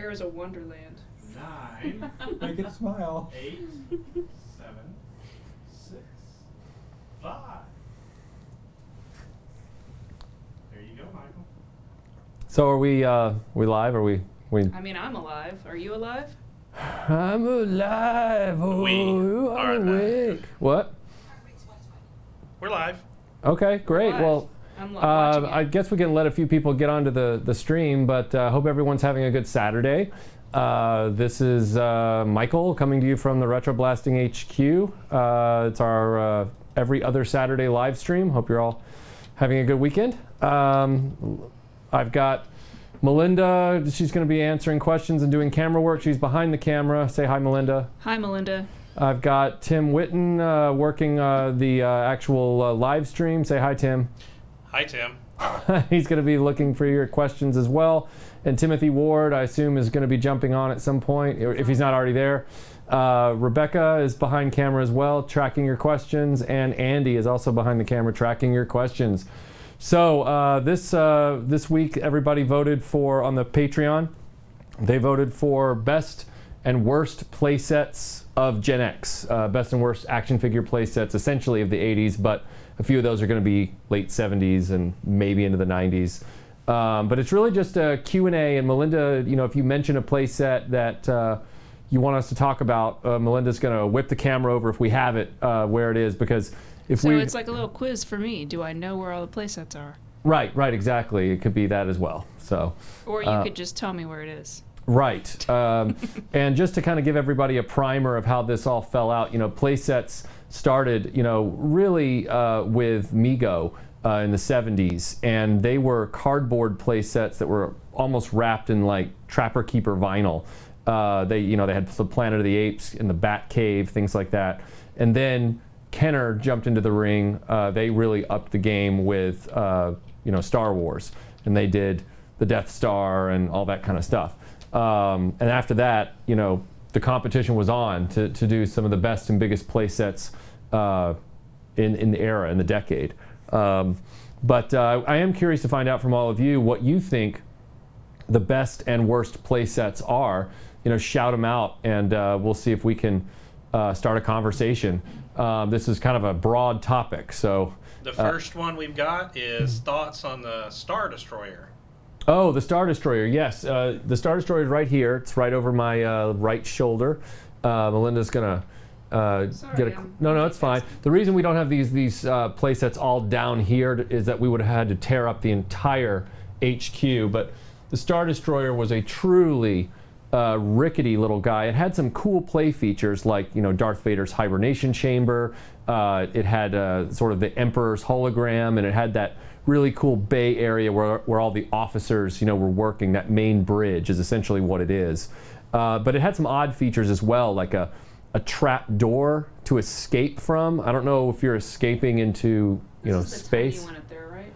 There is a wonderland. 9. Make it smile. 8, 7, 6, 5. There you go, Michael. So are we live? Are we? I mean, I'm alive. Are you alive? I'm alive. Oh, We are I'm awake. What? We're live. Okay, great. Live. Well, I'm watching it. I guess we can let a few people get onto the stream, but hope everyone's having a good Saturday. This is Michael coming to you from the RetroBlasting HQ. It's our every other Saturday live stream. Hope you're all having a good weekend. I've got Melinda. She's going to be answering questions and doing camera work. She's behind the camera. Say hi, Melinda. Hi, Melinda. I've got Tim Witten working the actual live stream. Say hi, Tim. Hi, Tim. He's going to be looking for your questions as well. And Timothy Ward, I assume, is going to be jumping on at some point, if he's not already there. Rebecca is behind camera as well, tracking your questions. And Andy is also behind the camera, tracking your questions. So this week, everybody voted for, on the Patreon, they voted for best and worst playsets of Gen X. Best and worst action figure playsets, essentially of the 80s, but a few of those are going to be late 70s and maybe into the 90s. But it's really just a Q&A, and Melinda, you know, if you mention a playset that you want us to talk about, Melinda's going to whip the camera over if we have it where it is, because if So it's like a little quiz for me. Do I know where all the playsets are? Right, exactly. It could be that as well. So. Or you could just tell me where it is. Right. And just to kind of give everybody a primer of how this all fell out, you know, playsets started, you know, really with Mego in the 70s, and they were cardboard playsets that were almost wrapped in like Trapper Keeper vinyl. They had the Planet of the Apes and the Bat Cave, things like that. And then Kenner jumped into the ring. They really upped the game with, Star Wars, and they did the Death Star and all that kind of stuff. And after that, you know, the competition was on to do some of the best and biggest playsets in the era, in the decade. But I am curious to find out from all of you what you think the best and worst playsets are. You know, shout them out, and we'll see if we can start a conversation. This is kind of a broad topic, so. The first one we've got is thoughts on the Star Destroyer. Oh, the Star Destroyer, yes. The Star Destroyer is right here. It's right over my right shoulder. Melinda's going to get a... No, it's fine. The reason we don't have these playsets all down here is that we would have had to tear up the entire HQ, but the Star Destroyer was a truly rickety little guy. It had some cool play features like, you know, Darth Vader's hibernation chamber. It had sort of the Emperor's hologram, and it had that really cool bay area where all the officers, you know, were working. That main bridge is essentially what it is. But it had some odd features as well, like a trap door to escape from. I don't know if you're escaping into, you know, space. This is the tiny one up there, right?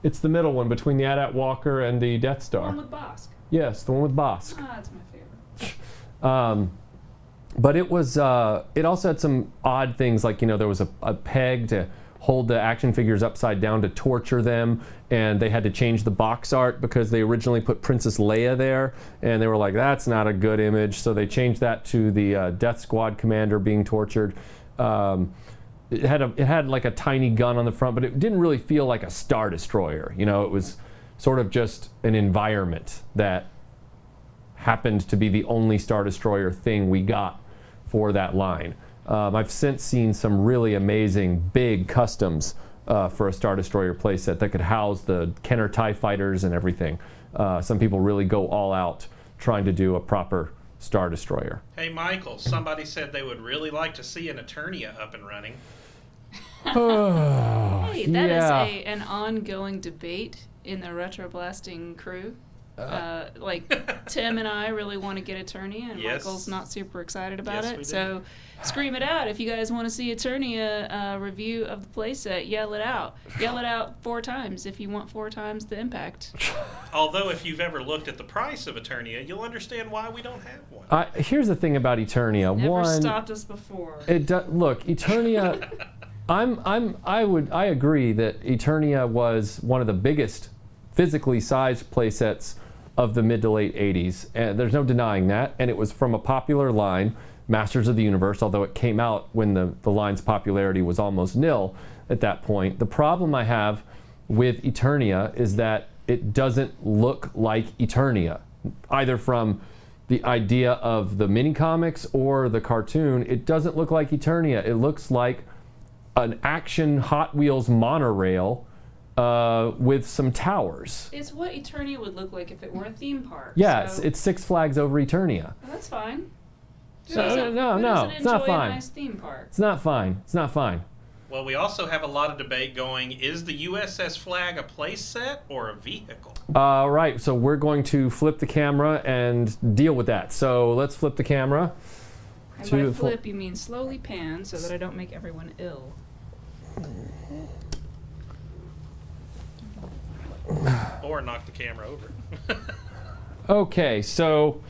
It's the middle one between the AT-AT Walker and the Death Star. The one with Bosk. Yes, the one with Bosk. Ah, that's my favorite. But it was, it also had some odd things, like, you know, there was a peg to hold the action figures upside down to torture them, and they had to change the box art because they originally put Princess Leia there, and they were like, that's not a good image, so they changed that to the Death Squad commander being tortured. It had like a tiny gun on the front, but it didn't really feel like a Star Destroyer. You know, it was sort of just an environment that happened to be the only Star Destroyer thing we got for that line. I've since seen some really amazing big customs for a Star Destroyer playset that could house the Kenner TIE fighters and everything. Some people really go all out trying to do a proper Star Destroyer. Hey, Michael, somebody said they would really like to see an Eternia up and running. Hey, that is an ongoing debate in the RetroBlasting crew. Like Tim and I really want to get Eternia, and Yes. Michael's not super excited about Yes, it. we do. So scream it out if you guys want to see Eternia review of the playset. Yell it out. Yell it out 4 times if you want 4 times the impact. Although, if you've ever looked at the price of Eternia, you'll understand why we don't have one. Here's the thing about Eternia. Never One, stopped us before. look, Eternia. I agree that Eternia was one of the biggest physically sized playsets of the mid to late 80s. And there's no denying that. And it was from a popular line, Masters of the Universe, although it came out when the line's popularity was almost nil at that point. The problem I have with Eternia is that it doesn't look like Eternia, either from the idea of the mini comics or the cartoon. It doesn't look like Eternia. It looks like an action Hot Wheels monorail with some towers. It's what Eternia would look like if it were a theme park. Yeah, so. it's Six Flags over Eternia. Well, that's fine. No, it's not fine. A nice theme park? It's not fine. It's not fine. Well, we also have a lot of debate going, is the USS Flag a playset or a vehicle? Right, so we're going to flip the camera and deal with that. So let's flip the camera. And by flip, you mean slowly pan so that I don't make everyone ill. Or knock the camera over. Okay, so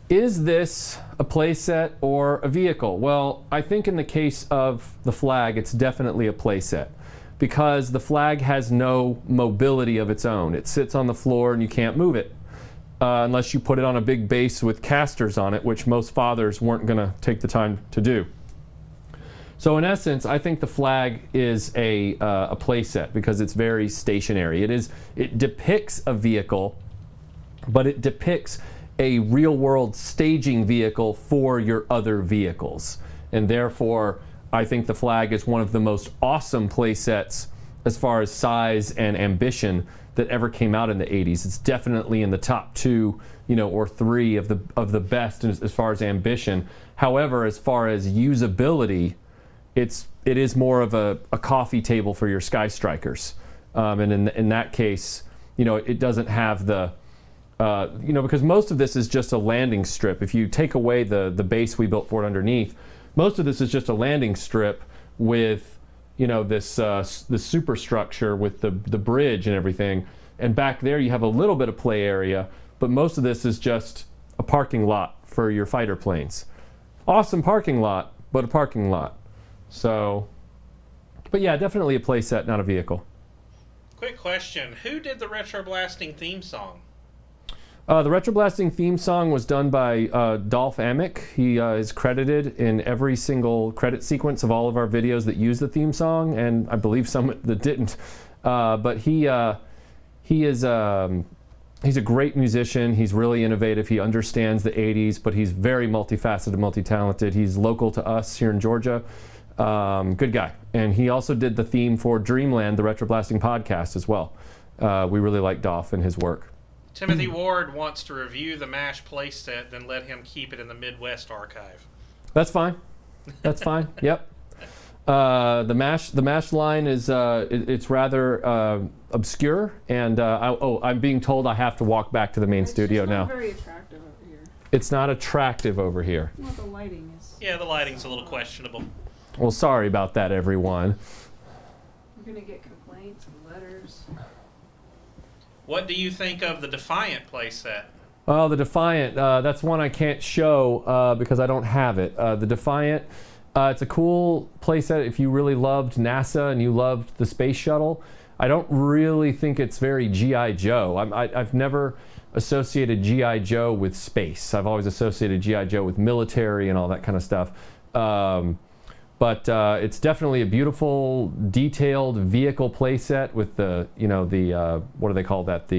is this a playset or a vehicle? Well, I think in the case of the flag, it's definitely a playset because the flag has no mobility of its own. It sits on the floor and you can't move it unless you put it on a big base with casters on it, which most fathers weren't going to take the time to do. So in essence, I think the flag is a playset because it's very stationary. It depicts a vehicle, but it depicts a real-world staging vehicle for your other vehicles. And therefore, I think the flag is one of the most awesome playsets as far as size and ambition that ever came out in the 80s. It's definitely in the top 2, or 3 of the best as far as ambition. However, as far as usability, it is more of a coffee table for your Sky Strikers. And in that case, it doesn't have the because most of this is just a landing strip. If you take away the base we built for it underneath, most of this is just a landing strip with, this superstructure with the bridge and everything. And back there you have a little bit of play area, but most of this is just a parking lot for your fighter planes. Awesome parking lot, but a parking lot. So, but yeah, definitely a playset, not a vehicle. Quick question. Who did the RetroBlasting theme song? The RetroBlasting theme song was done by Dolph Amick. He is credited in every single credit sequence of all of our videos that use the theme song, and I believe some that didn't. But he's a great musician. He's really innovative. He understands the 80s, but he's very multifaceted, multi-talented. He's local to us here in Georgia. Good guy. And he also did the theme for Dreamland, the RetroBlasting podcast as well. We really like Dolph and his work. Timothy Ward wants to review the MASH playset, then let him keep it in the Midwest archive. That's fine. That's fine. Yep. The MASH line is it's rather obscure, and I'm being told I have to walk back to the main studio now. It's not very attractive over here. It's not attractive over here. Well, the lighting is. Yeah, the lighting's a little questionable. Well, sorry about that, everyone. We're gonna get complaints and letters. What do you think of the Defiant playset? Well, the Defiant, that's one I can't show because I don't have it. The Defiant, it's a cool playset if you really loved NASA and you loved the space shuttle. I don't really think it's very G.I. Joe. I've never associated G.I. Joe with space. I've always associated G.I. Joe with military and all that kind of stuff. But it's definitely a beautiful, detailed vehicle playset with the, what do they call that?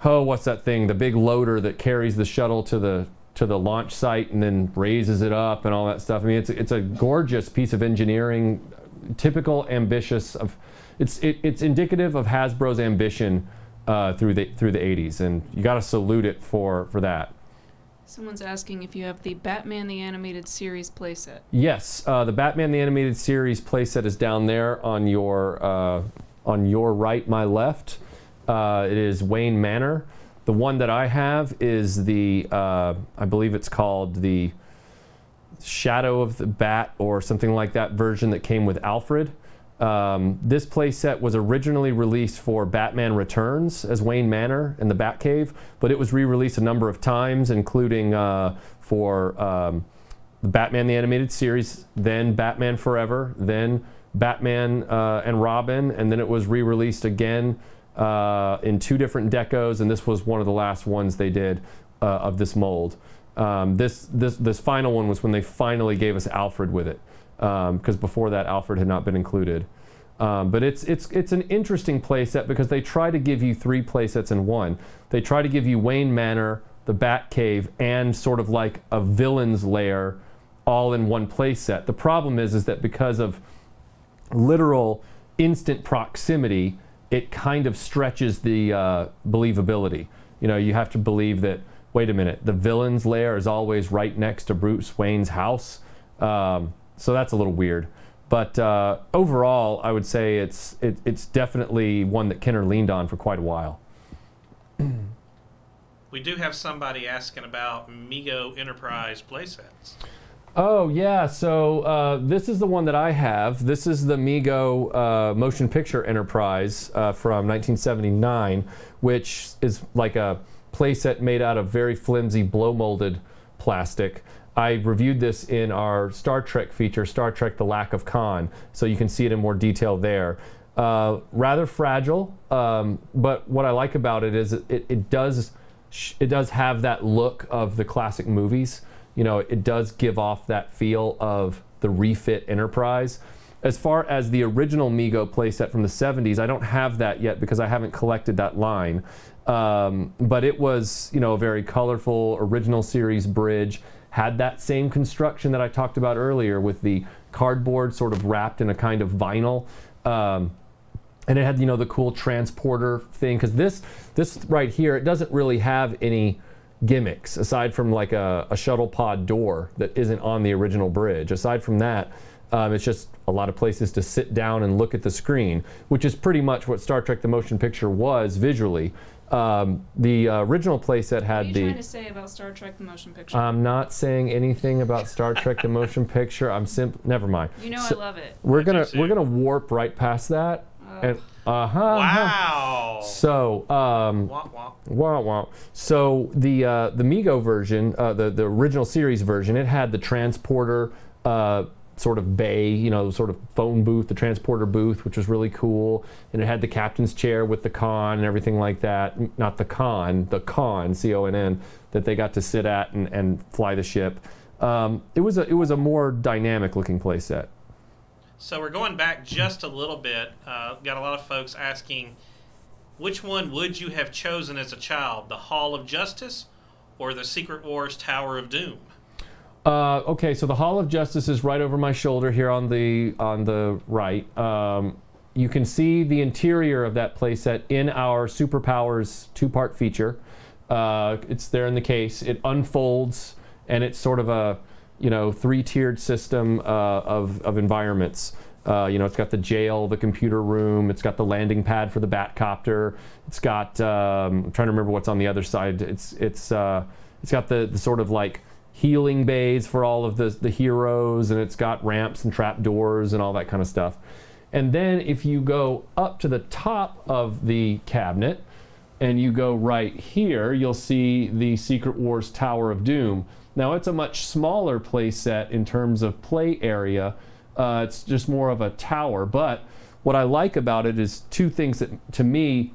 What's that thing? The big loader that carries the shuttle to the launch site and then raises it up and all that stuff. I mean, it's a gorgeous piece of engineering, typical, ambitious. It's indicative of Hasbro's ambition through the 80s, and you got to salute it for that. Someone's asking if you have the Batman the Animated Series playset. Yes, the Batman the Animated Series playset is down there on your right, my left. It is Wayne Manor. The one that I have is the, I believe it's called the Shadow of the Bat or something like that version that came with Alfred. This playset was originally released for Batman Returns as Wayne Manor in the Batcave, but it was re-released a number of times, including for the Batman the Animated Series, then Batman Forever, then Batman and Robin, and then it was re-released again in 2 different decos, and this was one of the last ones they did of this mold. This final one was when they finally gave us Alfred with it, because before that Alfred had not been included. But it's an interesting playset because they try to give you 3 playsets in one. They try to give you Wayne Manor, the Batcave, and sort of like a villain's lair all in one playset. The problem is that because of literal instant proximity, it kind of stretches the believability. You know, you have to believe that, wait a minute, the villain's lair is always right next to Bruce Wayne's house. So that's a little weird. But overall, I would say it's definitely one that Kenner leaned on for quite a while. We do have somebody asking about Mego Enterprise playsets. Oh, yeah. So this is the one that I have. This is the Mego Motion Picture Enterprise from 1979, which is like a playset made out of very flimsy blow-molded plastic. I reviewed this in our Star Trek feature, Star Trek The Lack of Khan, so you can see it in more detail there. Rather fragile, but what I like about it is it does have that look of the classic movies. You know, it does give off that feel of the refit Enterprise. As far as the original Mego playset from the 70s, I don't have that yet because I haven't collected that line. But it was, you know, a very colorful original series bridge. Had that same construction that I talked about earlier with the cardboard sort of wrapped in a kind of vinyl. And it had, you know, the cool transporter thing. Because this right here, it doesn't really have any gimmicks aside from like a shuttle pod door that isn't on the original bridge. Aside from that, it's just a lot of places to sit down and look at the screen, which is pretty much what Star Trek the Motion Picture was visually. The original playset had the... What are you trying to say about Star Trek the Motion Picture? I'm not saying anything about Star Trek the Motion Picture. Never mind. You know, so I love it. We're gonna warp right past that. And, Wow. So So the Mego version, the original series version, it had the transporter sort of bay, you know, sort of phone booth, the transporter booth, which was really cool. And it had the captain's chair with the con and everything like that. Not the con, C-O-N-N, that they got to sit at and fly the ship. It was a more dynamic looking playset. So we're going back just a little bit. Got a lot of folks asking, which one would you have chosen as a child, the Hall of Justice or the Secret Wars Tower of Doom? Okay, so the Hall of Justice is right over my shoulder here on the right. You can see the interior of that playset in our Superpowers 2-part feature. It's there in the case. It unfolds, and it's sort of a, you know, 3-tiered system of environments. You know, it's got the jail, the computer room, it's got the landing pad for the Batcopter. It's got I'm trying to remember what's on the other side. It's got the sort of like healing bays for all of the heroes, and it's got ramps and trap doors and all that kind of stuff. And then if you go up to the top of the cabinet and you go right here, you'll see the Secret Wars Tower of Doom. Now it's a much smaller play set in terms of play area. It's just more of a tower, but what I like about it is 2 things that to me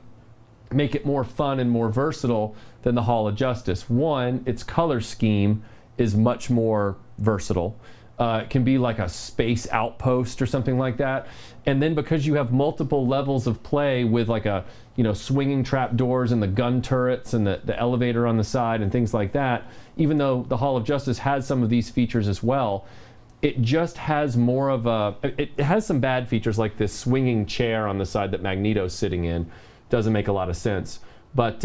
make it more fun and more versatile than the Hall of Justice. One, its color scheme is much more versatile. It can be like a space outpost or something like that. And then because you have multiple levels of play with like a, you know, swinging trap doors and the gun turrets and the elevator on the side and things like that, even though the Hall of Justice has some of these features as well, it just has more of a, it has some bad features like this swinging chair on the side that Magneto's sitting in. Doesn't make a lot of sense. But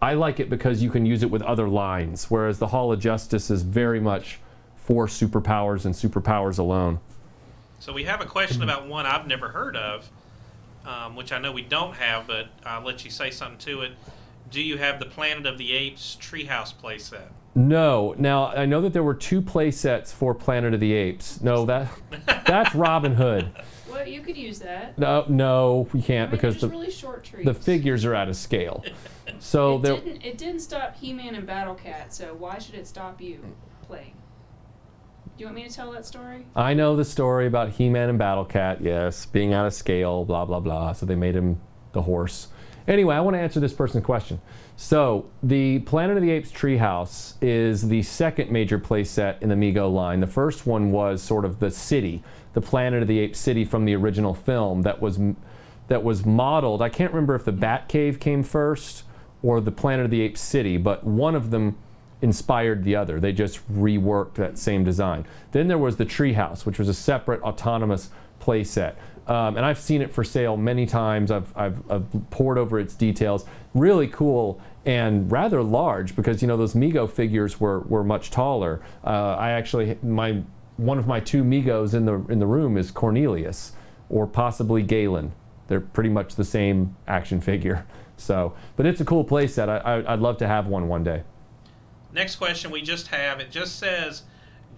I like it because you can use it with other lines, whereas the Hall of Justice is very much for superpowers and superpowers alone. So we have a question about one I've never heard of, which I know we don't have, but I'll let you say something to it. Do you have the Planet of the Apes Treehouse playset? No. Now, I know that there were 2 playsets for Planet of the Apes. No, that's Robin Hood. Well, you could use that. No, we can't, because really short trees. the figures are out of scale. So it didn't stop He-Man and BattleCat, so why should it stop you playing? Do you want me to tell that story? I know the story about He-Man and BattleCat, yes, being out of scale, blah, blah, blah. So they made him the horse. Anyway, I want to answer this person's question. So the Planet of the Apes treehouse is the second major playset in the Mego line. The first one was sort of the city, the Planet of the Apes city from the original film that was modeled. I can't remember if the Batcave came first or the Planet of the Apes city, but one of them inspired the other. They just reworked that same design. Then there was the treehouse, which was a separate autonomous playset. And I've seen it for sale many times. I've pored over its details. Really cool and rather large because, you know, those Mego figures were much taller. I actually, one of my two Megos in the room is Cornelius or possibly Galen. They're pretty much the same action figure. So, but it's a cool playset. I'd love to have one day. Next question we just have, it just says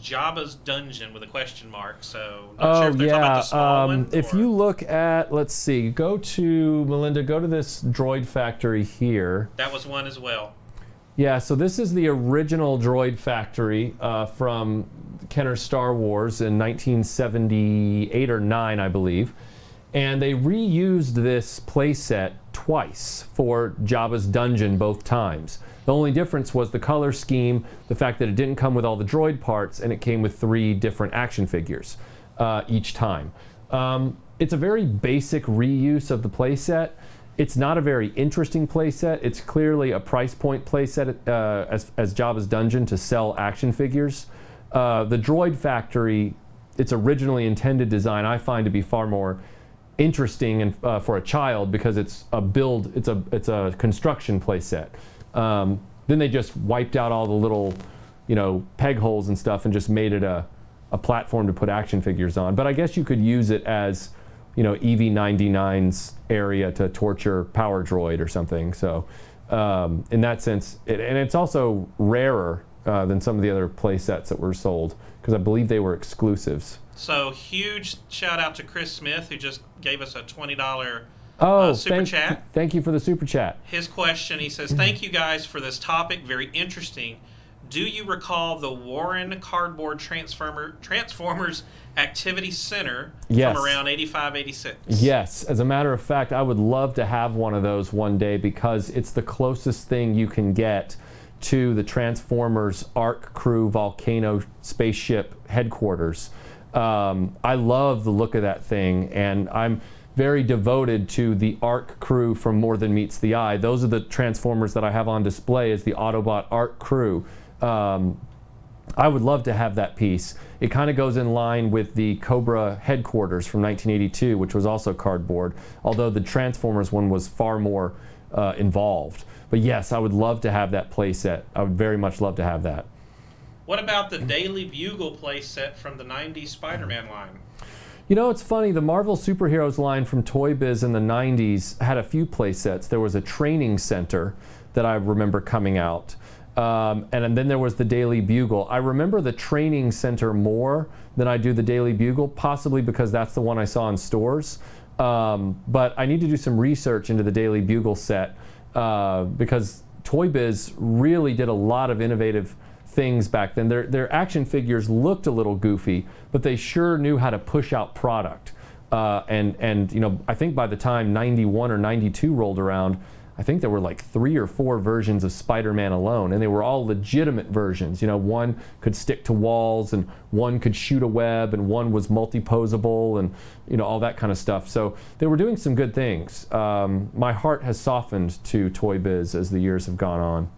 Jabba's Dungeon with a question mark, so not sure if they're talking about the small one. If you look at, let's see, go to, Melinda, go to this droid factory here. That was one as well. Yeah, so this is the original droid factory from Kenner's Star Wars in 1978 or 9, I believe. And they reused this playset twice for Jabba's Dungeon both times. The only difference was the color scheme, the fact that it didn't come with all the droid parts, and it came with 3 different action figures each time. It's a very basic reuse of the playset. It's not a very interesting playset. It's clearly a price point playset as Jabba's Dungeon to sell action figures. The droid factory, its originally intended design, I find to be far more interesting and for a child because it's a build, it's a construction playset. Then they just wiped out all the little, you know, peg holes and stuff and just made it a platform to put action figures on. But I guess you could use it as, you know, EV-99's area to torture Power Droid or something. So in that sense, and it's also rarer than some of the other play sets that were sold because I believe they were exclusives. So huge shout out to Chris Smith who just gave us a $20 super chat. Thank you for the super chat. His question, he says, thank you guys for this topic, very interesting. Do you recall the Warren Cardboard Transformers Activity Center from around 85, 86? Yes. As a matter of fact, I would love to have one of those one day because it's the closest thing you can get to the Transformers Ark Crew Volcano spaceship headquarters. I love the look of that thing, and I'm very devoted to the Ark Crew from More Than Meets the Eye. Those are the Transformers that I have on display as the Autobot Ark Crew. I would love to have that piece. It kind of goes in line with the Cobra headquarters from 1982, which was also cardboard, although the Transformers one was far more involved. But yes, I would love to have that play set. I would very much love to have that. What about the Daily Bugle play set from the 90s Spider-Man line? You know, it's funny, the Marvel Superheroes line from Toy Biz in the 90s had a few play sets. There was a training center that I remember coming out. And then there was the Daily Bugle. I remember the training center more than I do the Daily Bugle, possibly because that's the one I saw in stores. But I need to do some research into the Daily Bugle set because Toy Biz really did a lot of innovative things back then. Their action figures looked a little goofy, but they sure knew how to push out product. And you know, I think by the time 91 or 92 rolled around, I think there were like 3 or 4 versions of Spider-Man alone, and they were all legitimate versions. You know, one could stick to walls, and one could shoot a web, and one was multi-posable, and you know, all that kind of stuff. So they were doing some good things. My heart has softened to Toy Biz as the years have gone on.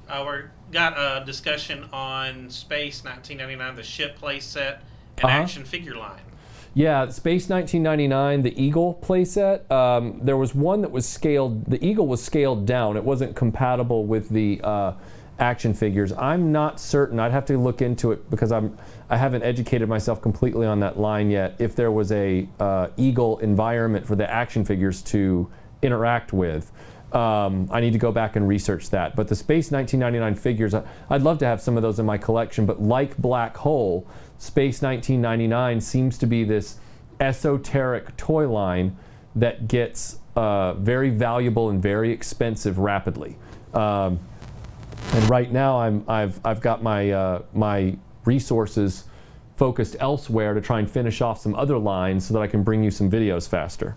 We're got a discussion on Space 1999, the ship play set, and action figure line. Yeah, Space 1999, the Eagle playset. There was one that was scaled. The Eagle was scaled down. It wasn't compatible with the action figures. I'm not certain. I'd have to look into it because I haven't educated myself completely on that line yet. If there was a Eagle environment for the action figures to interact with. I need to go back and research that. But the Space 1999 figures, I'd love to have some of those in my collection. But like Black Hole, Space 1999 seems to be this esoteric toy line that gets very valuable and very expensive rapidly. And right now, I've got my my resources focused elsewhere to try and finish off some other lines so that I can bring you some videos faster.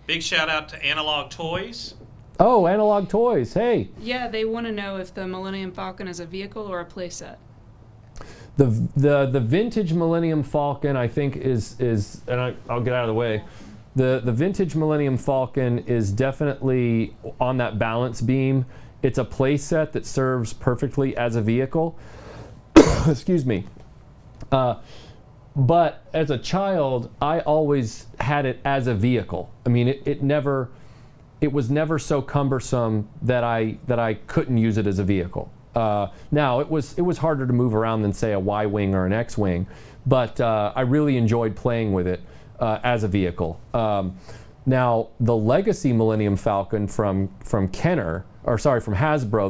Big shout out to Analog Toys. Oh, Analog Toys. Hey. Yeah, they want to know if the Millennium Falcon is a vehicle or a playset. The vintage Millennium Falcon, I think, is and I'll get out of the way. The vintage Millennium Falcon is definitely on that balance beam. It's a playset that serves perfectly as a vehicle. Excuse me. But as a child, I always had it as a vehicle. I mean, it was never so cumbersome that I couldn't use it as a vehicle. Now, it was harder to move around than, say, a Y-wing or an X-wing, but I really enjoyed playing with it as a vehicle. Now, the legacy Millennium Falcon from Hasbro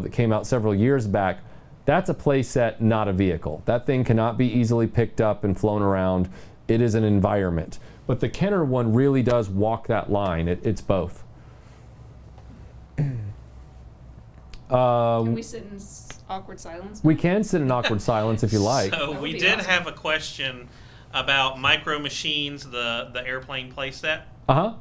that came out several years back, that's a playset, not a vehicle. That thing cannot be easily picked up and flown around. It is an environment. But the Kenner one really does walk that line. It's both. Can we sit in awkward silence? We can sit in awkward silence if you like. So we did have a question about Micro Machines, the airplane playset. Uh-huh.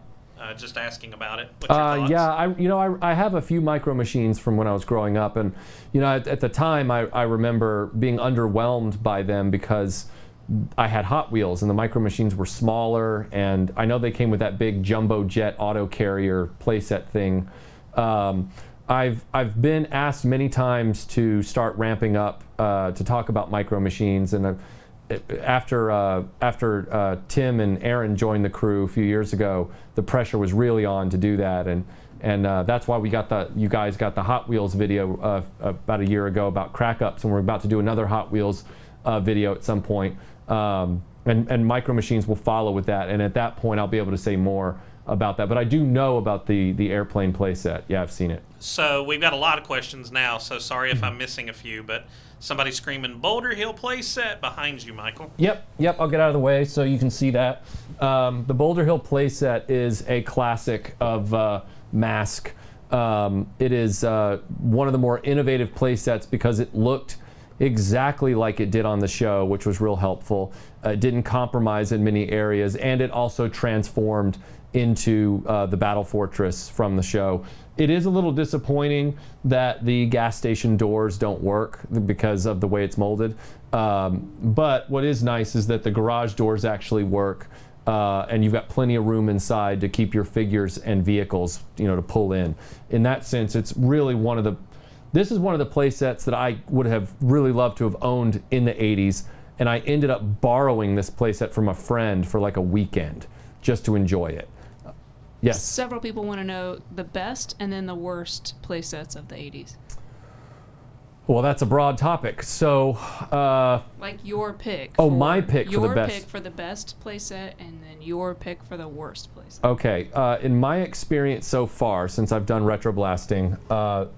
Just asking about it. What's your thoughts? Yeah, I have a few Micro Machines from when I was growing up, and at the time I remember being underwhelmed by them because I had Hot Wheels and the Micro Machines were smaller, and I know they came with that big jumbo jet auto carrier playset thing. I've been asked many times to start ramping up to talk about Micro Machines, and after Tim and Aaron joined the crew a few years ago, the pressure was really on to do that, and that's why you guys got the Hot Wheels video about a year ago about crack-ups, and we're about to do another Hot Wheels video at some point, and Micro Machines will follow with that, and at that point I'll be able to say more about that. But I do know about the airplane playset. Yeah, I've seen it. So we've got a lot of questions now, so sorry if I'm missing a few, but somebody's screaming Boulder Hill playset behind you, Michael. Yep, I'll get out of the way so you can see that. The Boulder Hill playset is a classic of Mask. It is one of the more innovative playsets because it looked exactly like it did on the show, which was real helpful. It didn't compromise in many areas, and it also transformed into the Battle Fortress from the show. It is a little disappointing that the gas station doors don't work because of the way it's molded. But what is nice is that the garage doors actually work, and you've got plenty of room inside to keep your figures and vehicles, to pull in. In that sense, it's really this is one of the play sets that I would have really loved to have owned in the 80s, and I ended up borrowing this play set from a friend for like a weekend just to enjoy it. Yes. Several people want to know the best and then the worst playsets of the 80s. Well, that's a broad topic. So, like your pick. Oh, my pick for the best. Your pick for the best playset, and then your pick for the worst playset. Okay. In my experience so far, since I've done RetroBlasting,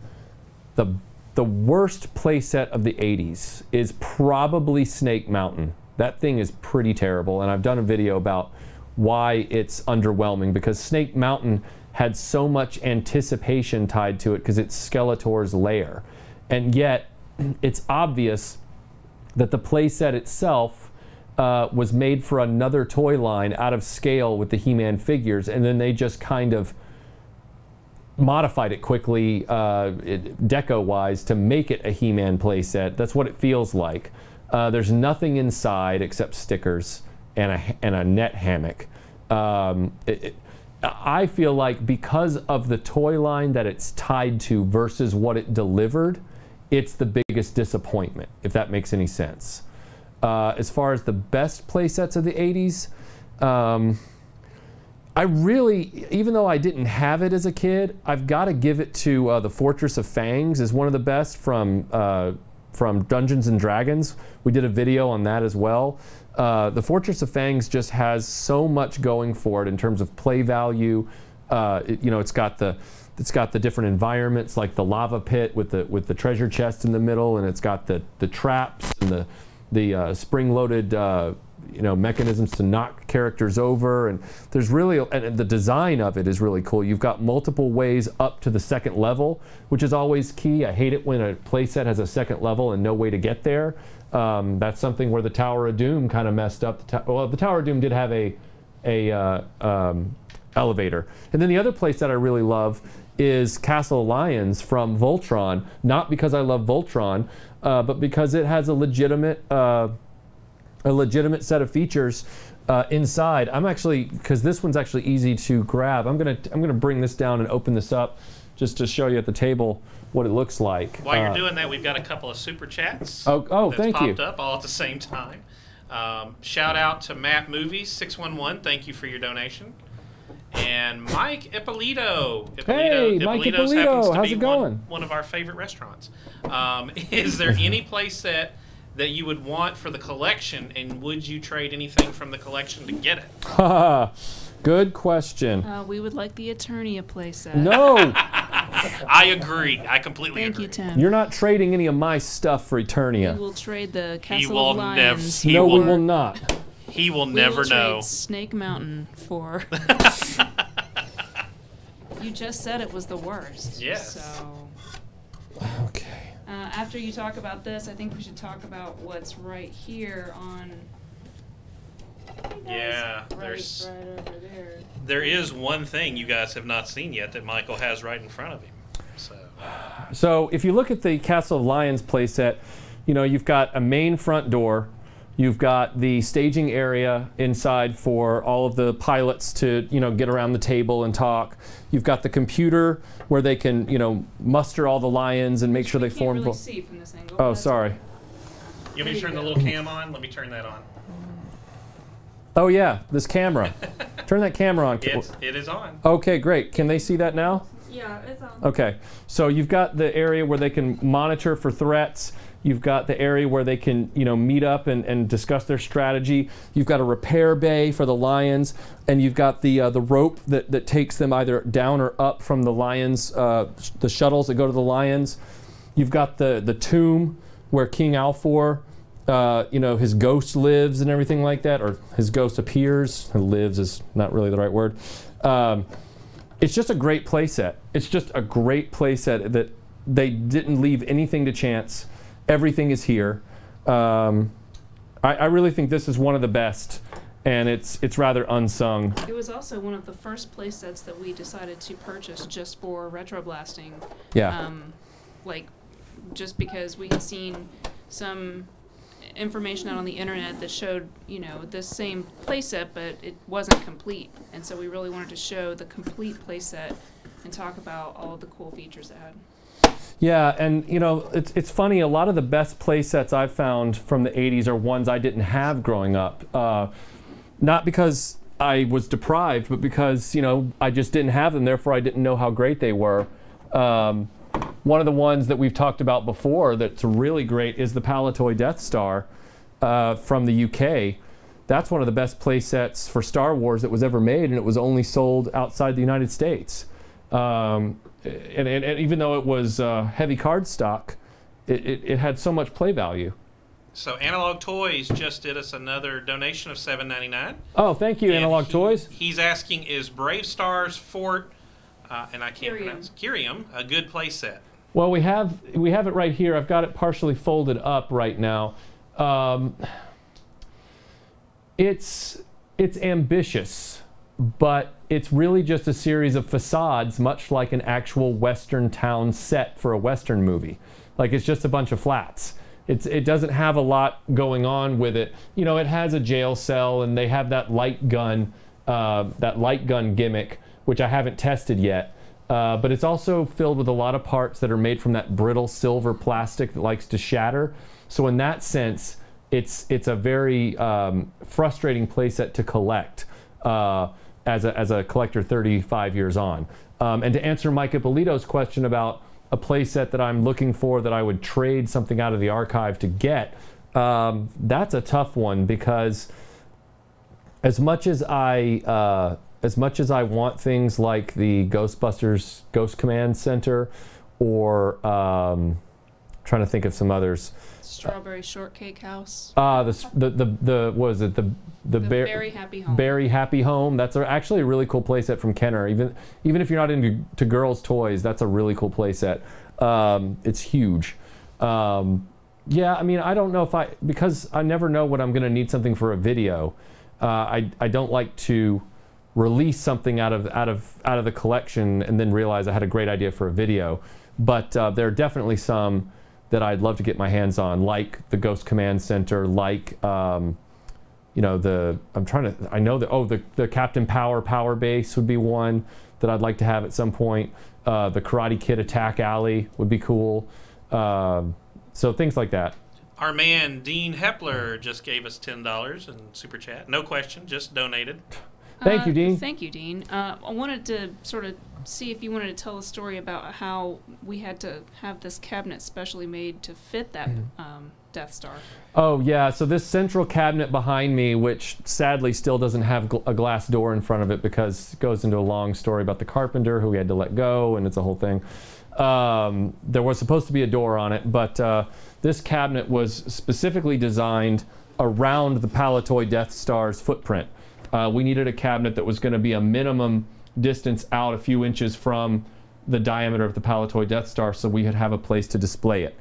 the worst playset of the 80s is probably Snake Mountain. That thing is pretty terrible, and I've done a video about why it's underwhelming, because Snake Mountain had so much anticipation tied to it because it's Skeletor's lair, and yet it's obvious that the playset itself was made for another toy line out of scale with the He-Man figures, and then they just kind of modified it quickly deco-wise to make it a He-Man playset. That's what it feels like. There's nothing inside except stickers and a net hammock. I feel like because of the toy line that it's tied to versus what it delivered, it's the biggest disappointment, if that makes any sense. As far as the best playsets of the 80s, I really, even though I didn't have it as a kid, I've got to give it to the Fortress of Fangs is one of the best from Dungeons and Dragons. We did a video on that as well. The Fortress of Fangs just has so much going for it in terms of play value. It's got the different environments, like the lava pit with the treasure chest in the middle, and it's got the traps and the spring-loaded mechanisms to knock characters over, and there's really, and the design of it is really cool. You've got multiple ways up to the second level, which is always key. I hate it when a playset has a second level and no way to get there. That's something where the Tower of Doom kind of messed up. Well, the Tower of Doom did have a elevator. And then the other place that I really love is Castle Lions from Voltron, not because I love Voltron, but because it has a legitimate set of features inside. I'm actually, because this one's actually easy to grab, I'm gonna bring this down and open this up just to show you at the table what it looks like. While you're doing that, we've got a couple of super chats. Oh, thank you. Popped up all at the same time. Shout out to Matt Movies 611. Thank you for your donation. And Mike Ippolito. Hey, Mike Ippolito. How's it going? One of our favorite restaurants. Is there any place set that you would want for the collection, and would you trade anything from the collection to get it? Good question. We would like the Eternia playset. No! I agree. I completely agree. Thank you, Tim. You're not trading any of my stuff for Eternia. We will trade the Castle of Lions. No, we will not. He will never know. Snake Mountain for... You just said it was the worst. Yes. So... Okay. After you talk about this, I think we should talk about what's right here on... Yeah, right over there. There is one thing you guys have not seen yet that Michael has right in front of him. So if you look at the Castle of Lions playset, you know, you've got a main front door, you've got the staging area inside for all of the pilots to, you know, get around the table and talk. You've got the computer where they can, you know, muster all the lions and make sure they form. Can't really see from this angle. Oh, sorry. You want me to turn the little cam on? Let me turn that on. Oh yeah, this camera. Turn that camera on. It is on. Okay, great. Can they see that now? Yeah, it's on. Okay, so you've got the area where they can monitor for threats. You've got the area where they can, you know, meet up and discuss their strategy. You've got a repair bay for the lions, and you've got the rope that takes them either down or up from the lions, the shuttles that go to the lions. You've got the tomb where King Alfor, you know, his ghost lives and everything like that, or his ghost appears. Lives is not really the right word. It's just a great playset. It's just a great playset that they didn't leave anything to chance. Everything is here. I really think this is one of the best, and it's rather unsung. It was also one of the first playsets that we decided to purchase just for RetroBlasting. Yeah. Like, just because we had seen some information out on the internet that showed, you know, this same playset, but it wasn't complete. And so we really wanted to show the complete playset and talk about all of the cool features it had. Yeah, and you know, it's funny, a lot of the best playsets I've found from the 80s are ones I didn't have growing up. Not because I was deprived, but because, you know, I just didn't have them, therefore I didn't know how great they were. One of the ones that we've talked about before that's really great is the Palitoy Death Star from the UK. That's one of the best playsets for Star Wars that was ever made, and it was only sold outside the United States. And even though it was heavy cardstock, it had so much play value. So Analog Toys just did us another donation of $7.99. Oh, thank you, Analog Toys. He's asking, is Brave Stars Fort, and I can't pronounce, Kyrium, a good playset? Well, we have it right here. I've got it partially folded up right now. It's ambitious, but it's really just a series of facades, much like an actual Western town set for a Western movie. Like, it's just a bunch of flats. It doesn't have a lot going on with it. You know, it has a jail cell, and they have that light gun gimmick, which I haven't tested yet. But it's also filled with a lot of parts that are made from that brittle silver plastic that likes to shatter. So in that sense, it's a very frustrating playset to collect as a collector 35 years on. And to answer Mike Ippolito's question about a playset that I'm looking for that I would trade something out of the archive to get, that's a tough one, because as much as I want things like the Ghostbusters Ghost Command Center, or trying to think of some others. Strawberry Shortcake House. The what is it? The Very Happy Home. Very Happy Home. That's actually a really cool playset from Kenner. Even if you're not into girls' toys, that's a really cool playset. It's huge. Yeah, I mean, I don't know because I never know when I'm going to need something for a video. I don't like to release something out of the collection and then realize I had a great idea for a video. But there are definitely some that I'd love to get my hands on, like the Ghost Command Center, like you know, the Captain Power base would be one that I'd like to have at some point. The Karate Kid Attack Alley would be cool. So things like that. Our man Dean Hepler just gave us $10 in Super Chat. No question, just donated. Thank you, Dean. Thank you, Dean. I wanted to sort of see if you wanted to tell a story about how we had to have this cabinet specially made to fit that Death Star. Oh, yeah. So this central cabinet behind me, which sadly still doesn't have a glass door in front of it because it goes into a long story about the carpenter who we had to let go, and it's a whole thing. There was supposed to be a door on it, but this cabinet was specifically designed around the Palatoy Death Star's footprint. We needed a cabinet that was going to be a minimum distance out a few inches from the diameter of the Palatoy Death Star so we could have a place to display it.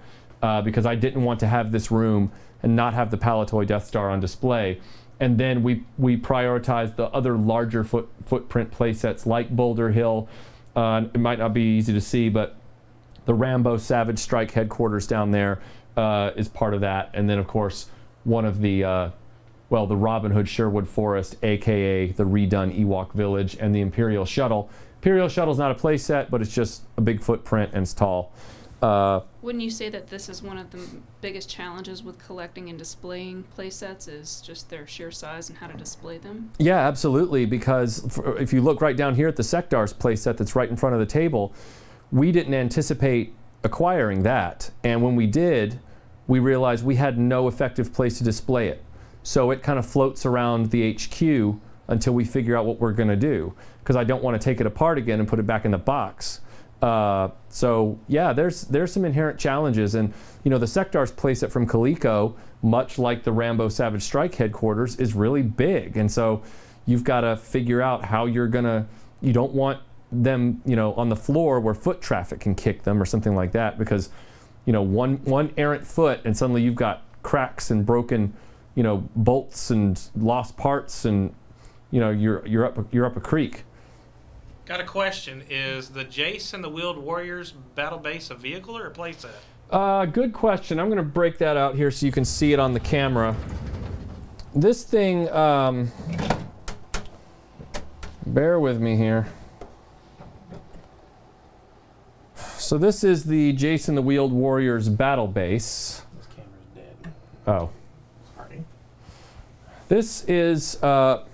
Because I didn't want to have this room and not have the Palatoy Death Star on display. And then we prioritized the other larger footprint playsets like Boulder Hill. It might not be easy to see, but the Rambo Savage Strike headquarters down there is part of that. And then, of course, one of the the Robin Hood Sherwood Forest, aka the redone Ewok Village, and the Imperial Shuttle. Imperial Shuttle's not a playset, but it's just a big footprint and it's tall. Wouldn't you say that this is one of the biggest challenges with collecting and displaying playsets is just their sheer size and how to display them? Yeah, absolutely, because if you look right down here at the Sectars playset that's right in front of the table, we didn't anticipate acquiring that. And when we did, we realized we had no effective place to display it. So it kind of floats around the HQ until we figure out what we're going to do, because I don't want to take it apart again and put it back in the box. So yeah, there's some inherent challenges, and you know, the Sectars playset from Coleco, much like the Rambo Savage Strike headquarters, is really big, and so you've got to figure out how you're gonna. You don't want them, you know, on the floor where foot traffic can kick them or something like that, because you know, one errant foot and suddenly you've got cracks and broken, you know, bolts and lost parts, and you know, you're up a creek. Got a question. Is the Jayce and the Wheeled Warriors battle base a vehicle or a playset? Good question. I'm going to break that out here so you can see it on the camera. This thing, bear with me here. So this is the Jayce and the Wheeled Warriors battle base. This camera's dead. Oh. Sorry. This is a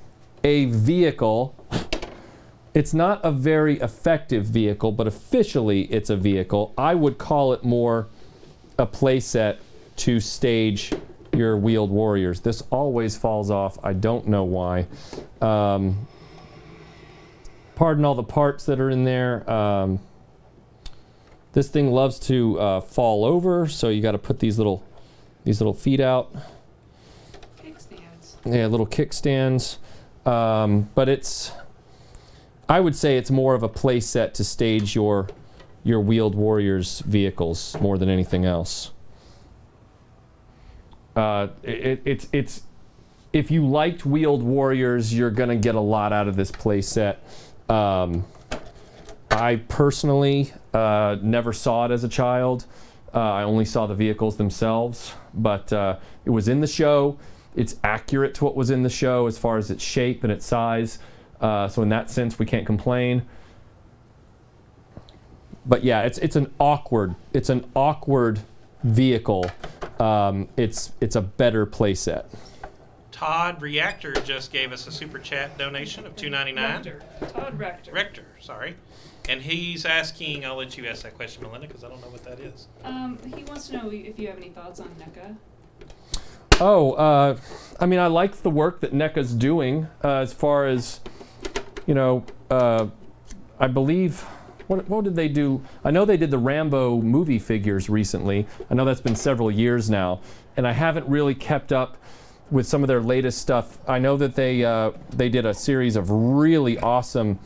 vehicle. It's not a very effective vehicle, but officially it's a vehicle. I would call it more a playset to stage your Wheeled Warriors. This always falls off. I don't know why. Pardon all the parts that are in there. This thing loves to fall over, so you got to put these little feet out. Kickstands. Yeah, little kickstands. But it's, I would say it's more of a play set to stage your Wheeled Warriors vehicles more than anything else. It's if you liked Wheeled Warriors, you're gonna get a lot out of this play set. I personally never saw it as a child. I only saw the vehicles themselves, but it was in the show. It's accurate to what was in the show as far as its shape and its size. So in that sense, we can't complain. But yeah, it's an awkward vehicle. It's a better playset. Todd Reactor just gave us a super chat donation of $2.99. Rector. Todd Rector. Rector, sorry. And he's asking, I'll let you ask that question, Melinda, because I don't know what that is. He wants to know if you have any thoughts on NECA. Oh, I mean, I like the work that NECA's doing as far as, you know, I believe, what did they do? I know they did the Rambo movie figures recently. I know that's been several years now, and I haven't really kept up with some of their latest stuff. I know that they did a series of really awesome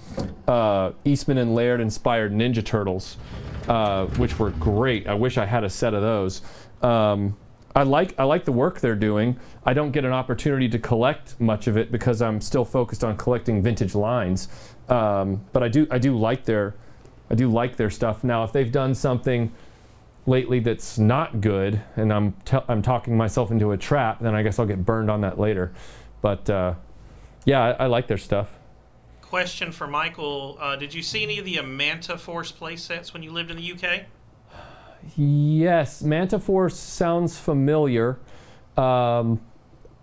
Eastman and Laird inspired Ninja Turtles, which were great. I wish I had a set of those. I like the work they're doing. I don't get an opportunity to collect much of it because I'm still focused on collecting vintage lines. But I do like their stuff. Now, if they've done something lately that's not good, and I'm talking myself into a trap, then I guess I'll get burned on that later. But yeah, I like their stuff. Question for Michael: did you see any of the Manta Force playsets when you lived in the UK? Yes, Manta Force sounds familiar. I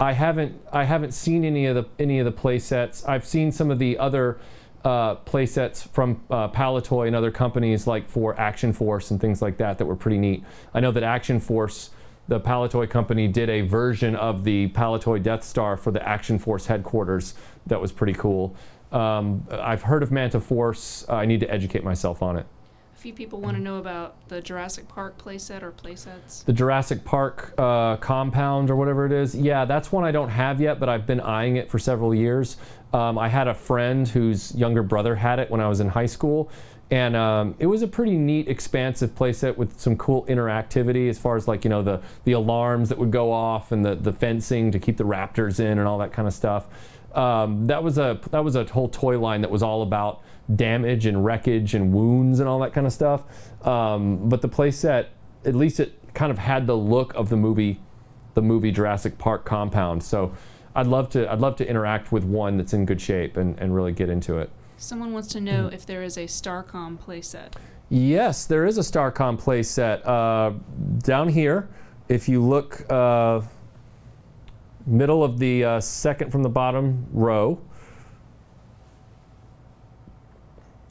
haven't seen any of the playsets. I've seen some of the other playsets from Palitoy and other companies, like for Action Force and things like that were pretty neat. I know that Action Force, the Palitoy company, did a version of the Palitoy Death Star for the Action Force headquarters that was pretty cool. I've heard of Manta Force. I need to educate myself on it. A few people want to know about the Jurassic Park playset or playsets. The Jurassic Park compound or whatever it is. Yeah, that's one I don't have yet, but I've been eyeing it for several years. I had a friend whose younger brother had it when I was in high school, and it was a pretty neat, expansive playset with some cool interactivity as far as, like, you know, the alarms that would go off and the fencing to keep the raptors in and all that kind of stuff. That was a whole toy line that was all about damage and wreckage and wounds and all that kind of stuff. But the playset, at least it kind of had the look of the movie Jurassic Park compound. So I'd love to interact with one that's in good shape and really get into it. Someone wants to know if there is a Starcom playset. Yes, there is a Starcom playset down here. If you look middle of the second from the bottom row.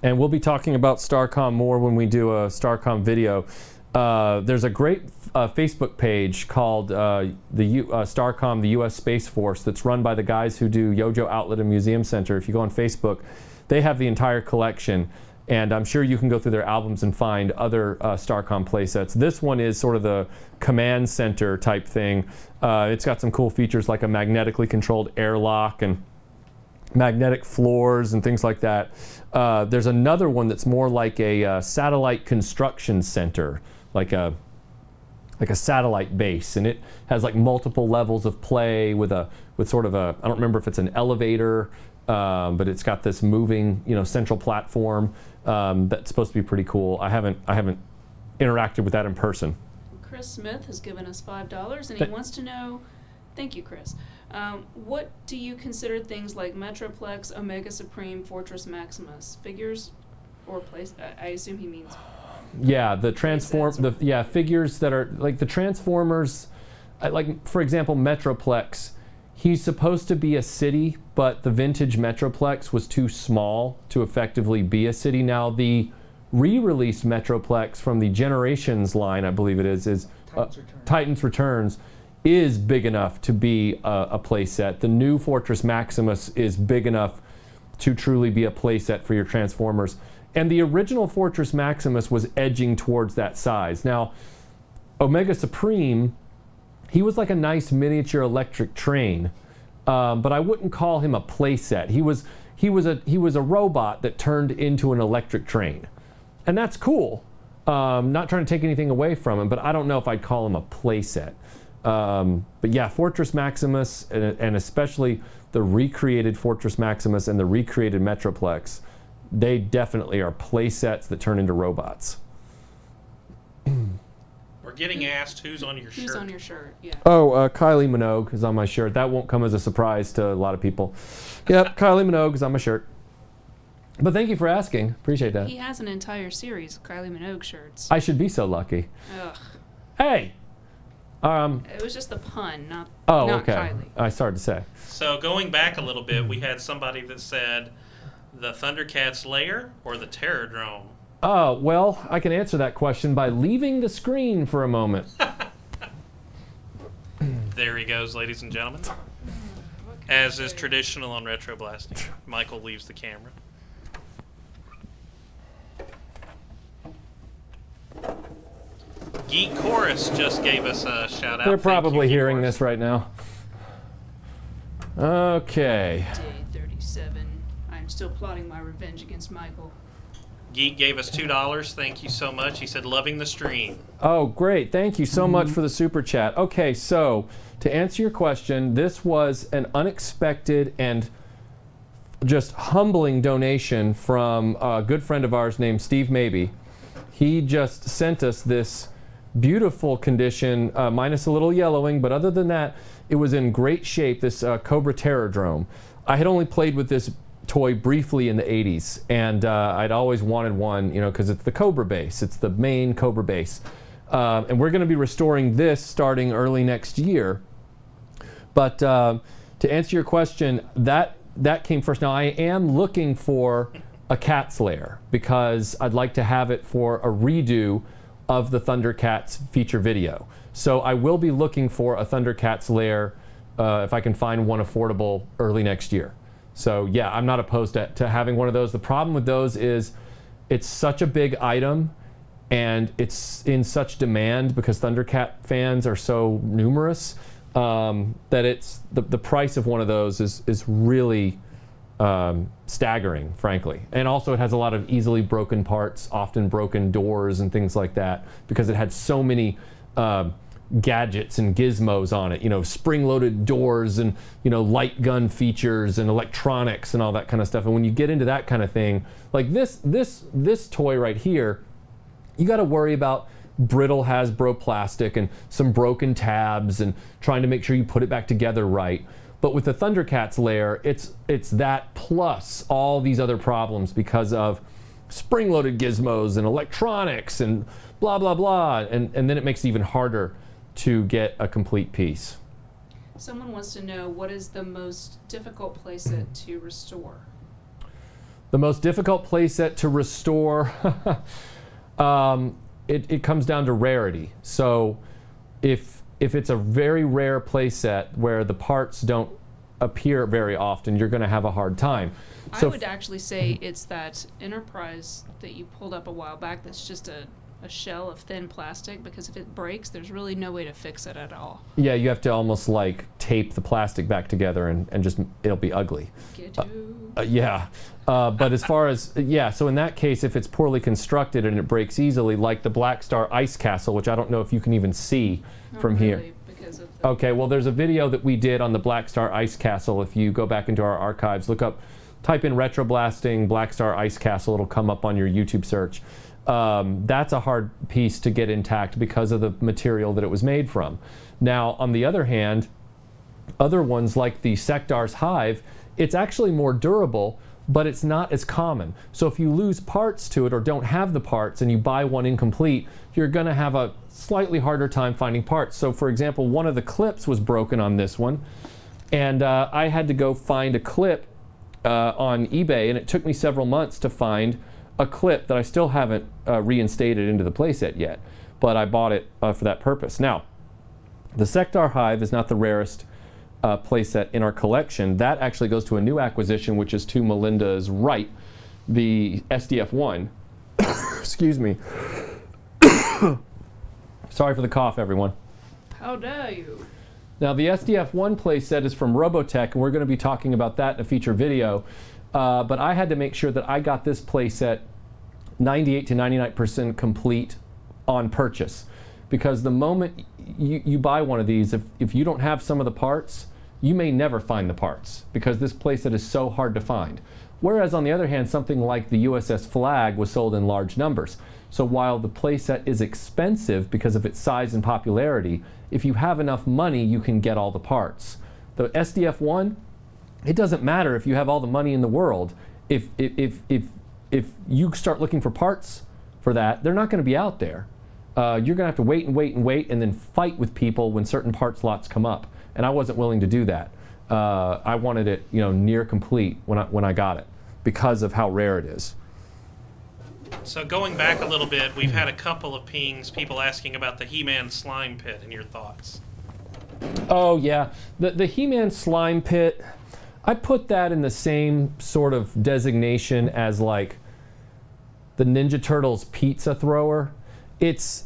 And we'll be talking about Starcom more when we do a Starcom video. There's a great Facebook page called Starcom, the U.S. Space Force, that's run by the guys who do Yojo Outlet and Museum Center. If you go on Facebook, they have the entire collection. And I'm sure you can go through their albums and find other Starcom playsets. This one is sort of the command center type thing. It's got some cool features like a magnetically controlled airlock and magnetic floors and things like that. There's another one that's more like a satellite construction center, like a satellite base, and it has like multiple levels of play with sort of a, I don't remember if it's an elevator, but it's got this moving, you know, central platform that's supposed to be pretty cool. I haven't interacted with that in person. Chris Smith has given us $5, and he wants to know, thank you, Chris. What do you consider things like Metroplex, Omega Supreme, Fortress Maximus? Figures or place? I assume he means. Yeah, the figures that are like the Transformers, like for example Metroplex. He's supposed to be a city, but the vintage Metroplex was too small to effectively be a city. Now the re-released Metroplex from the Generations line, I believe it is Titans Returns, is big enough to be a playset. The new Fortress Maximus is big enough to truly be a playset for your Transformers. And the original Fortress Maximus was edging towards that size. Now, Omega Supreme, he was like a nice miniature electric train, but I wouldn't call him a playset. He was a robot that turned into an electric train, and that's cool. Not trying to take anything away from him, but I don't know if I'd call him a playset. But yeah, Fortress Maximus, and especially the recreated Fortress Maximus and the recreated Metroplex, they definitely are playsets that turn into robots. We're getting asked who's on your shirt. Who's on your shirt, yeah. Oh, Kylie Minogue is on my shirt. That won't come as a surprise to a lot of people. Yep, Kylie Minogue is on my shirt. But thank you for asking. Appreciate that. He has an entire series of Kylie Minogue shirts. I should be so lucky. Ugh. Hey! It was just the pun, not okay. Kylie. I started to say. So going back a little bit, we had somebody that said the ThunderCats lair or the Terrordrome. Oh, well, I can answer that question by leaving the screen for a moment. There he goes, ladies and gentlemen. As is traditional on RetroBlasting, Michael leaves the camera. Geek Chorus just gave us a shout out. They're probably hearing this right now. Okay. Day 37. I'm still plotting my revenge against Michael. Geek gave us $2. Thank you so much. He said, loving the stream. Oh, great. Thank you so much for the super chat. Okay, so to answer your question, this was an unexpected and just humbling donation from a good friend of ours named Steve Maybe. He just sent us this beautiful condition, minus a little yellowing, but other than that, it was in great shape, this Cobra Terrordrome. I had only played with this toy briefly in the 80s, and I'd always wanted one, you know, because it's the Cobra base. It's the main Cobra base. And we're going to be restoring this starting early next year. But to answer your question, that came first. Now, I am looking for a cat's lair because I'd like to have it for a redo of the ThunderCats feature video. So I will be looking for a ThunderCats lair if I can find one affordable early next year. So yeah, I'm not opposed to having one of those. The problem with those is it's such a big item and it's in such demand because ThunderCat fans are so numerous that it's the price of one of those is really staggering, frankly. And also it has a lot of easily broken parts, often broken doors and things like that, because it had so many gadgets and gizmos on it, you know, spring-loaded doors and, you know, light gun features and electronics and all that kind of stuff. And when you get into that kind of thing, like this toy right here, you got to worry about brittle Hasbro plastic and some broken tabs and trying to make sure you put it back together right. But with the ThunderCats lair, it's that plus all these other problems because of spring-loaded gizmos and electronics and blah, blah, blah. And then it makes it even harder to get a complete piece. Someone wants to know, what is the most difficult playset to restore? The most difficult playset to restore, it comes down to rarity. So if it's a very rare playset where the parts don't appear very often, you're going to have a hard time. I would actually say it's that Enterprise that you pulled up a while back that's just a shell of thin plastic, because if it breaks, there's really no way to fix it at all. Yeah, you have to almost like tape the plastic back together and just, it'll be ugly. Yeah. But as far as, yeah, so in that case, if it's poorly constructed and it breaks easily, like the Black Star Ice Castle, which I don't know if you can even see from here. Because of the Okay, well, there's a video that we did on the Black Star Ice Castle. If you go back into our archives, type in RetroBlasting Black Star Ice Castle, it'll come up on your YouTube search. That's a hard piece to get intact because of the material that it was made from. Now, on the other hand, other ones like the Sectar's Hive, it's actually more durable, but it's not as common. So if you lose parts to it or don't have the parts and you buy one incomplete, you're going to have a slightly harder time finding parts. So for example, one of the clips was broken on this one, and I had to go find a clip on eBay, and it took me several months to find a clip that I still haven't reinstated into the playset yet, but I bought it for that purpose. Now, the Sectar Hive is not the rarest playset in our collection. That actually goes to a new acquisition, which is to Melinda's right, the SDF-1. Excuse me. Sorry for the cough, everyone. How dare you? Now, the SDF-1 playset is from Robotech, and we're going to be talking about that in a feature video. But I had to make sure that I got this playset 98 to 99% complete on purchase. Because the moment you buy one of these, if you don't have some of the parts, you may never find the parts, because this playset is so hard to find. Whereas on the other hand, something like the USS Flag was sold in large numbers. So while the playset is expensive because of its size and popularity, if you have enough money, you can get all the parts. The SDF-1, it doesn't matter if you have all the money in the world. If you start looking for parts for that, they're not going to be out there. You're going to have to wait and wait and wait and then fight with people when certain part slots come up. And I wasn't willing to do that. I wanted it, you know, near complete when I got it because of how rare it is. So going back a little bit, we've had a couple of pings, people asking about the He-Man slime pit and your thoughts. Oh yeah, the He-Man slime pit, I put that in the same sort of designation as like the Ninja Turtles pizza thrower. It's,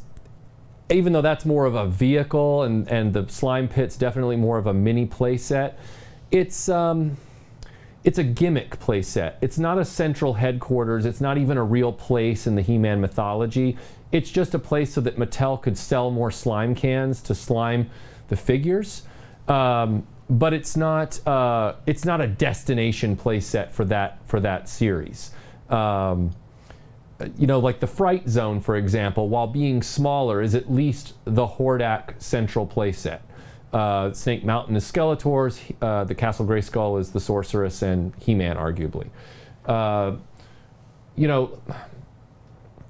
even though that's more of a vehicle and the slime pit's definitely more of a mini play set, it's it's a gimmick playset. It's not a central headquarters. It's not even a real place in the He-Man mythology. It's just a place so that Mattel could sell more slime cans to slime the figures. But it's not a destination playset for that series. You know, like the Fright Zone, for example, while being smaller, is at least the Hordak central playset. Snake Mountain is Skeletors, the Castle Grayskull is the Sorceress, and He-Man, arguably. You know,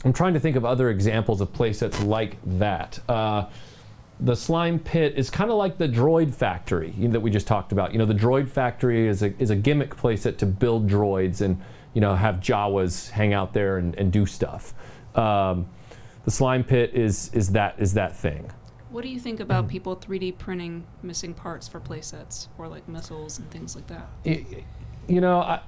I'm trying to think of other examples of playsets like that. The Slime Pit is kind of like the Droid Factory that we just talked about. You know, the Droid Factory is a gimmick playset to build droids and, you know, have Jawas hang out there and do stuff. The Slime Pit is that thing. What do you think about people 3D printing missing parts for playsets, or like missiles and things like that? You know,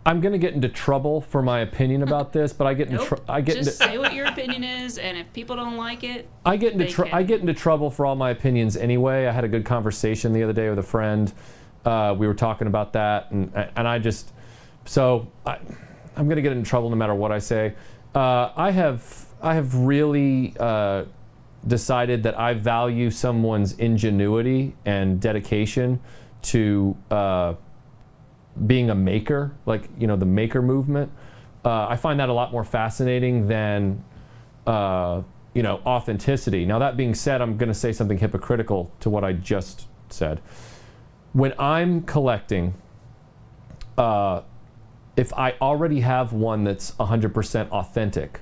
I'm going to get into trouble for my opinion about this, but I get into say what your opinion is, and if people don't like it, I get into trouble for all my opinions anyway. I had a good conversation the other day with a friend. We were talking about that, and I'm going to get in trouble no matter what I say. I have really decided that I value someone's ingenuity and dedication to being a maker, like, you know, the maker movement. I find that a lot more fascinating than you know, authenticity. Now, that being said, I'm going to say something hypocritical to what I just said. When I'm collecting, if I already have one that's 100% authentic,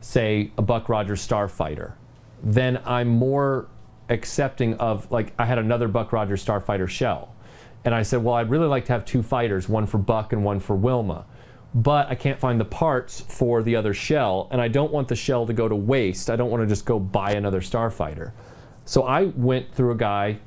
say a Buck Rogers Starfighter, then I'm more accepting of, like, I had another Buck Rogers Starfighter shell, and I said, well, I'd really like to have two fighters, one for Buck and one for Wilma, but I can't find the parts for the other shell, and I don't want the shell to go to waste. I don't want to just go buy another Starfighter. So I went through a guy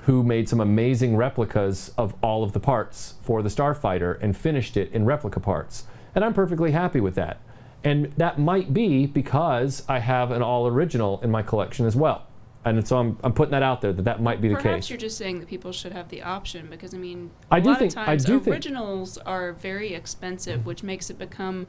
who made some amazing replicas of all of the parts for the Starfighter and finished it in replica parts. And I'm perfectly happy with that. And that might be because I have an all-original in my collection as well. And so I'm putting that out there, that might be the case. Perhaps you're just saying that people should have the option, because, I mean, a lot of times originals are very expensive, which makes it become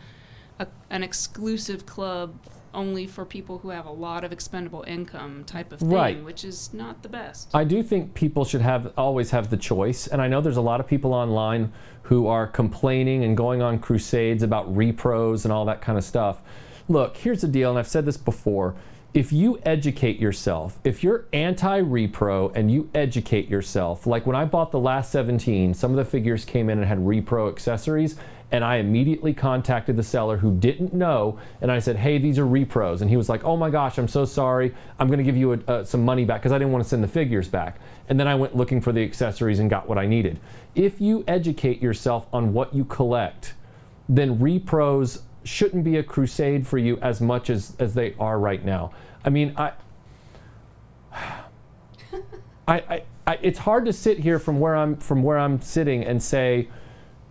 an exclusive club only for people who have a lot of expendable income type of thing, right, which is not the best. I do think people should always have the choice, and I know there's a lot of people online who are complaining and going on crusades about repros and all that kind of stuff. Look, here's the deal, and I've said this before. If you educate yourself, if you're anti-repro and you educate yourself, like when I bought the last 17, some of the figures came in and had repro accessories, and I immediately contacted the seller who didn't know, and I said, hey, these are repros. And he was like, oh my gosh, I'm so sorry. I'm going to give you some money back, because I didn't want to send the figures back. And then I went looking for the accessories and got what I needed. If you educate yourself on what you collect, then repros shouldn't be a crusade for you as much as they are right now. I mean, it's hard to sit here from where I'm sitting and say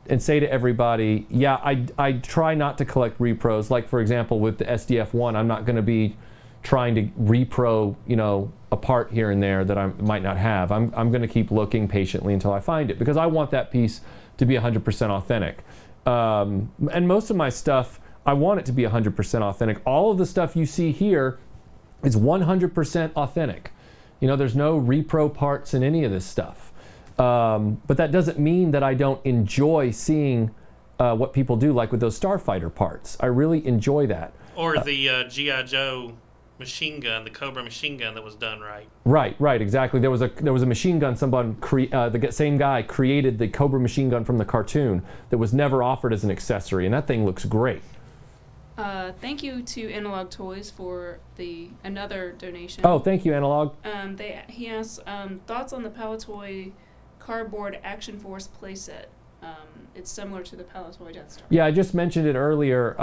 to everybody, yeah, I try not to collect repros. Like, for example, with the SDF-1, I'm not going to be trying to repro, you know, a part here and there that I might not have. I'm going to keep looking patiently until I find it, because I want that piece to be 100% authentic. And most of my stuff, I want it to be 100% authentic. All of the stuff you see here is 100% authentic. You know, there's no repro parts in any of this stuff. But that doesn't mean that I don't enjoy seeing what people do, like with those Starfighter parts. I really enjoy that. Or the G.I. Joe machine gun, the Cobra machine gun that was done right. Right, exactly. There was a machine gun. The same guy created the Cobra machine gun from the cartoon that was never offered as an accessory, and that thing looks great. Thank you to Analog Toys for another donation. Oh, thank you, Analog. He asks thoughts on the Palitoy cardboard Action Force playset. It's similar to the Palitoy Death Star. Yeah, I just mentioned it earlier.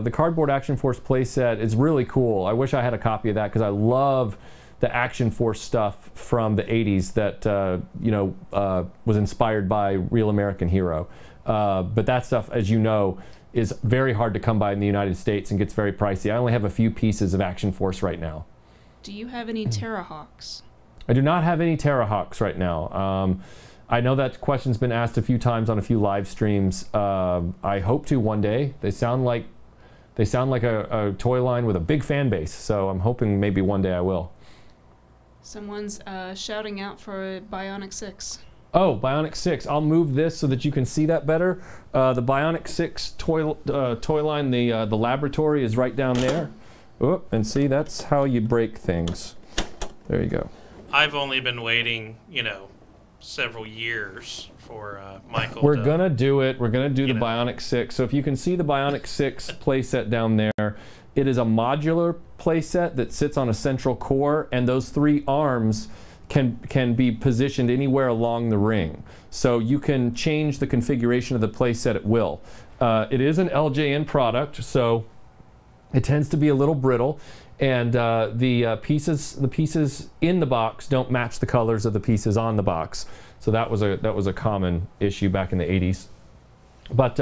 The cardboard Action Force playset is really cool. I wish I had a copy of that, because I love the Action Force stuff from the 80s that was inspired by Real American Hero. But that stuff, as you know, is very hard to come by in the United States and gets very pricey. I only have a few pieces of Action Force right now. Do you have any Terrahawks? I do not have any Terrahawks right now. I know that question's been asked a few times on a few live streams. I hope to one day. They sound like a toy line with a big fan base, so I'm hoping maybe one day I will. Someone's shouting out for Bionic 6. Oh, Bionic 6. I'll move this so that you can see that better. The Bionic 6 toy line, the laboratory is right down there. Oh, and see, that's how you break things. There you go. I've only been waiting, you know, several years for Michael. We're gonna do it. We're gonna do the Bionic 6. So if you can see the Bionic 6 playset down there, it is a modular playset that sits on a central core, and those 3 arms can be positioned anywhere along the ring. So you can change the configuration of the playset at will. It is an LJN product, so it tends to be a little brittle, and the pieces in the box don't match the colors of the pieces on the box. So that was a common issue back in the 80s. But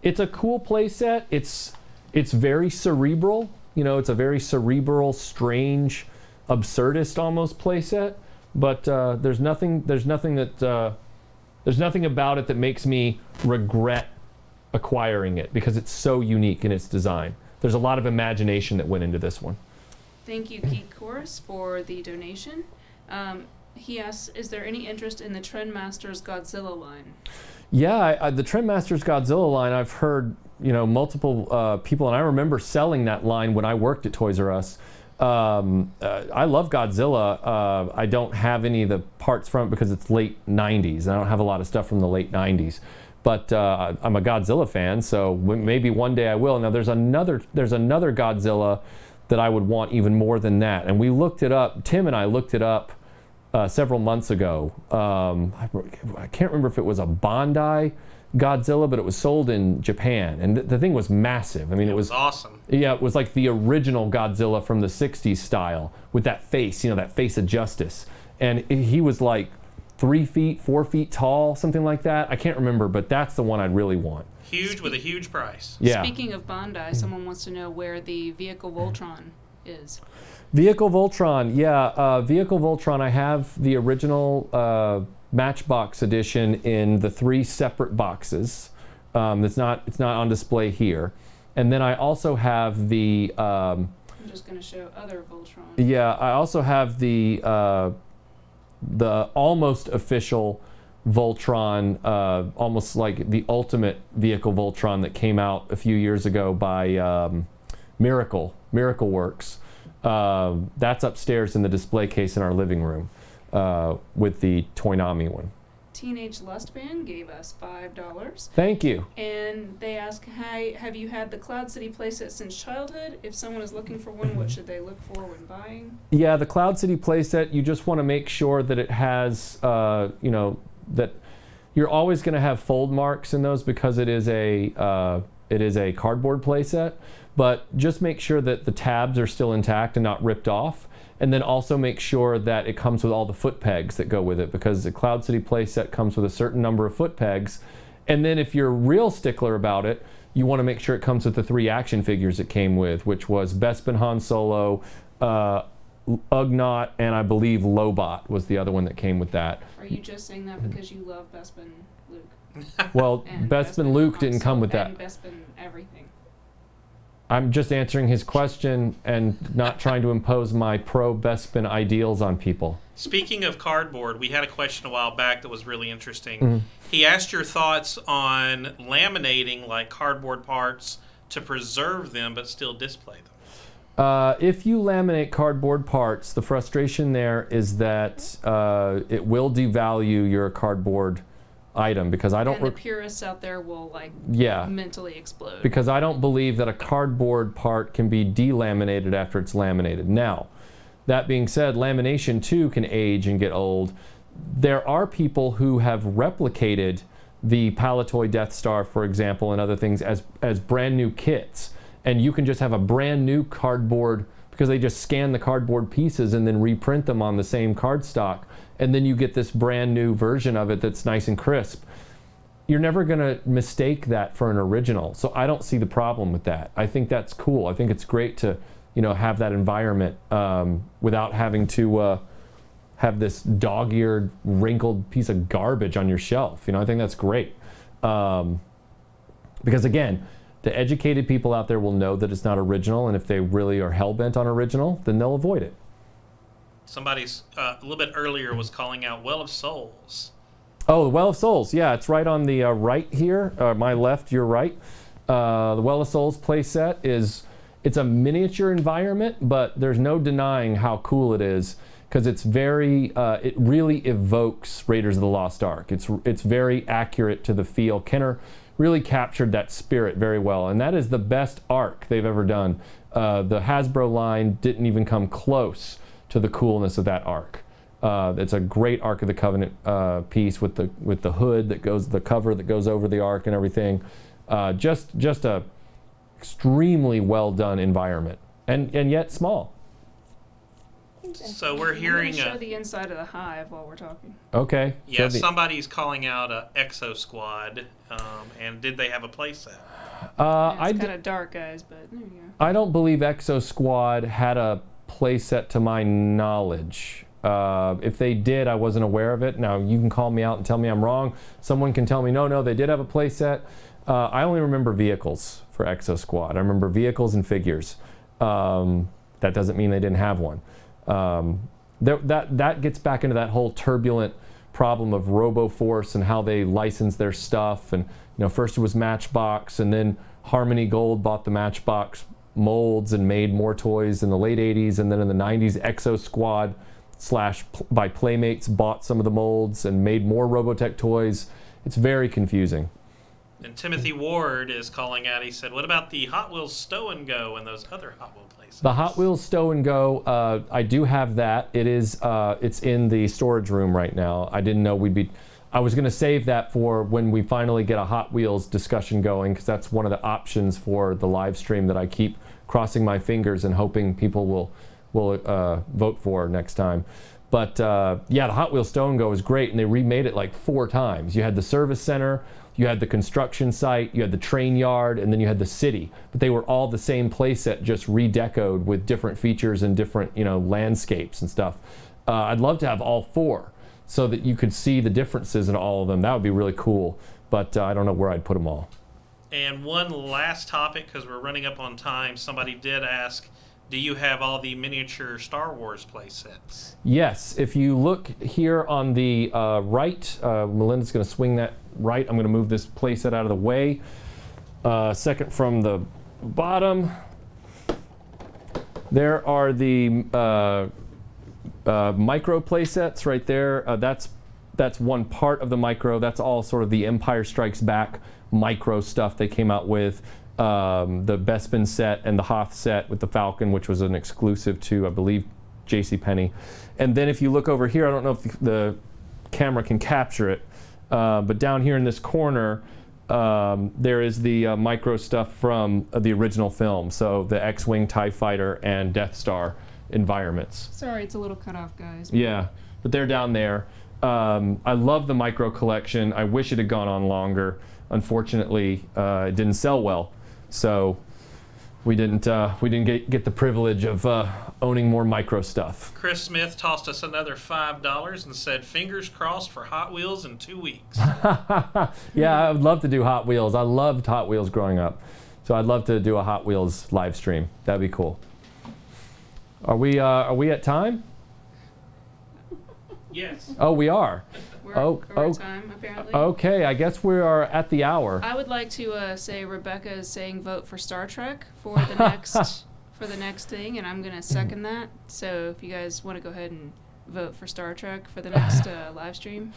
it's a cool playset. It's very cerebral. You know, it's a very cerebral, strange, absurdist almost playset. But there's nothing about it that makes me regret acquiring it, because it's so unique in its design. There's a lot of imagination that went into this one. Thank you, Geek Chorus, for the donation. He asks, is there any interest in the Trendmasters Godzilla line? Yeah, the Trendmasters Godzilla line, I've heard, you know, multiple people, and I remember selling that line when I worked at Toys R Us. I love Godzilla. I don't have any of the parts from it because it's late 90s. I don't have a lot of stuff from the late 90s. But I'm a Godzilla fan, so maybe one day I will. Now there's another Godzilla that I would want even more than that. And we looked it up. Tim and I looked it up several months ago. I can't remember if it was a Bandai Godzilla, but it was sold in Japan, and the thing was massive. I mean, it was awesome. Yeah, it was like the original Godzilla from the 60s style, with that face, you know, that face of justice. And he was like 3 feet, 4 feet tall, something like that. I can't remember, but that's the one I'd really want. Huge, with a huge price. Yeah. Speaking of Bandai, someone wants to know where the Vehicle Voltron is. Vehicle Voltron, yeah. Vehicle Voltron, I have the original Matchbox edition in the 3 separate boxes. It's not on display here. And then I also have the... I'm just going to show other Voltron. Yeah, I also have the almost official Voltron, almost like the ultimate Vehicle Voltron that came out a few years ago by Miracle Works. That's upstairs in the display case in our living room. With the Toynami one. Teenage Lust Band gave us $5. Thank you. And they ask, hi, have you had the Cloud City playset since childhood? If someone is looking for one, what should they look for when buying? Yeah, the Cloud City playset, you just want to make sure that it has, you know, that you're always going to have fold marks in those because it is a cardboard playset. But just make sure that the tabs are still intact and not ripped off. And then also make sure that it comes with all the foot pegs that go with it, because the Cloud City playset comes with a certain number of foot pegs. And then if you're a real stickler about it, you want to make sure it comes with the 3 action figures it came with, which was Bespin Han Solo, Ugnaught, and I believe Lobot was the other one that came with that. Are you just saying that because you love Bespin Luke? Well, Bespin Luke didn't come with that. And Bespin everything. I'm just answering his question and not trying to impose my pro-Bespin ideals on people. Speaking of cardboard, we had a question a while back that was really interesting. He asked your thoughts on laminating like cardboard parts to preserve them but still display them. If you laminate cardboard parts, the frustration there is that it will devalue your cardboard item, because I don't... And the purists out there will like mentally explode. Because I don't believe that a cardboard part can be delaminated after it's laminated. Now, that being said, lamination too can age and get old. There are people who have replicated the Palitoy Death Star, for example, and other things as brand new kits. And you can just have a brand new cardboard, because they just scan the cardboard pieces and then reprint them on the same cardstock. And then you get this brand new version of it that's nice and crisp. You're never going to mistake that for an original. So I don't see the problem with that. I think that's cool. I think it's great to, you know, have that environment without having to have this dog-eared, wrinkled piece of garbage on your shelf. You know, I think that's great. Because again, the educated people out there will know that it's not original, and if they really are hell-bent on original, then they'll avoid it. Somebody's a little bit earlier was calling out Well of Souls. Oh, the Well of Souls. Yeah, it's right on the right here. My left, your right. The Well of Souls playset it's a miniature environment, but there's no denying how cool it is, because it's very, it really evokes Raiders of the Lost Ark. It's very accurate to the feel. Kenner really captured that spirit very well, and that is the best Ark they've ever done. The Hasbro line didn't even come close to the coolness of that Ark. It's a great Ark of the Covenant piece with the hood that goes, the cover that goes over the Ark and everything. Just a extremely well done environment, and yet small. So we're hearing show the inside of the hive while we're talking. Okay. Yeah, somebody's calling out Exo Squad, and did they have a playset? It's kind of dark, guys, but there you go. I don't believe Exo Squad had a playset to my knowledge. If they did, I wasn't aware of it. Now, you can call me out and tell me I'm wrong. Someone can tell me, no, they did have a playset. I only remember vehicles for Exo Squad. I remember vehicles and figures. That doesn't mean they didn't have one. That gets back into that whole turbulent problem of RoboForce and how they license their stuff. And first it was Matchbox, and then Harmony Gold bought the Matchbox molds and made more toys in the late 80s, and then in the 90s Exo Squad by Playmates bought some of the molds and made more Robotech toys. It's very confusing. And Timothy Ward is calling out, he said, what about the Hot Wheels Stow and Go and those other Hot Wheel places? The Hot Wheels Stow and Go, I do have that. It's in the storage room right now. I didn't know I was going to save that for when we finally get a Hot Wheels discussion going, because that's one of the options for the live stream that I keep crossing my fingers and hoping people will vote for next time. But yeah, the Hot Wheels Stow and Go is great, and they remade it like 4 times. You had the service center, you had the construction site, you had the train yard, and then you had the city. But they were all the same playset, just redecoed with different features and different landscapes and stuff. I'd love to have all 4 so that you could see the differences in all of them. That would be really cool, but I don't know where I'd put them all. And one last topic, because we're running up on time. Somebody did ask, do you have all the miniature Star Wars playsets? Yes. If you look here on the right, Melinda's going to swing that right. I'm going to move this playset out of the way. Second from the bottom, there are the micro playsets right there. That's one part of the micro. That's all sort of the Empire Strikes Back micro stuff they came out with. The Bespin set and the Hoth set with the Falcon, which was an exclusive to, I believe, JCPenney. And then if you look over here, I don't know if the camera can capture it, but down here in this corner, there is the micro stuff from the original film. So the X-Wing, TIE Fighter, and Death Star environments. Sorry, it's a little cut off, guys. Yeah, but they're down there. I love the micro collection. I wish it had gone on longer. Unfortunately, it didn't sell well. So we didn't get the privilege of owning more micro stuff. Chris Smith tossed us another $5 and said, fingers crossed for Hot Wheels in 2 weeks. Yeah, I would love to do Hot Wheels. I loved Hot Wheels growing up. So I'd love to do a Hot Wheels live stream. That'd be cool. Are we at time? Yes. Oh, we are. We're at time, apparently. Okay, I guess we are at the hour. I would like to say Rebecca is saying vote for Star Trek for the next thing, and I'm going to second that. So if you guys want to go ahead and vote for Star Trek for the next live stream,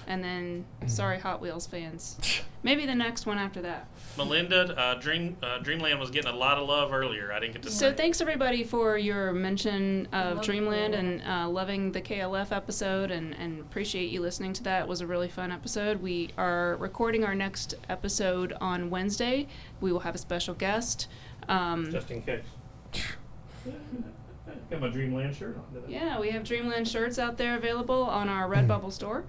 and then sorry Hot Wheels fans, maybe the next one after that. Melinda, Dreamland was getting a lot of love earlier. I didn't get to say. So thanks everybody for your mention of Dreamland and loving the KLF episode, and appreciate you listening to that. It was a really fun episode. We are recording our next episode on Wednesday. We will have a special guest. Just in case. Got my Dreamland shirt on today. Yeah, we have Dreamland shirts out there available on our Redbubble store.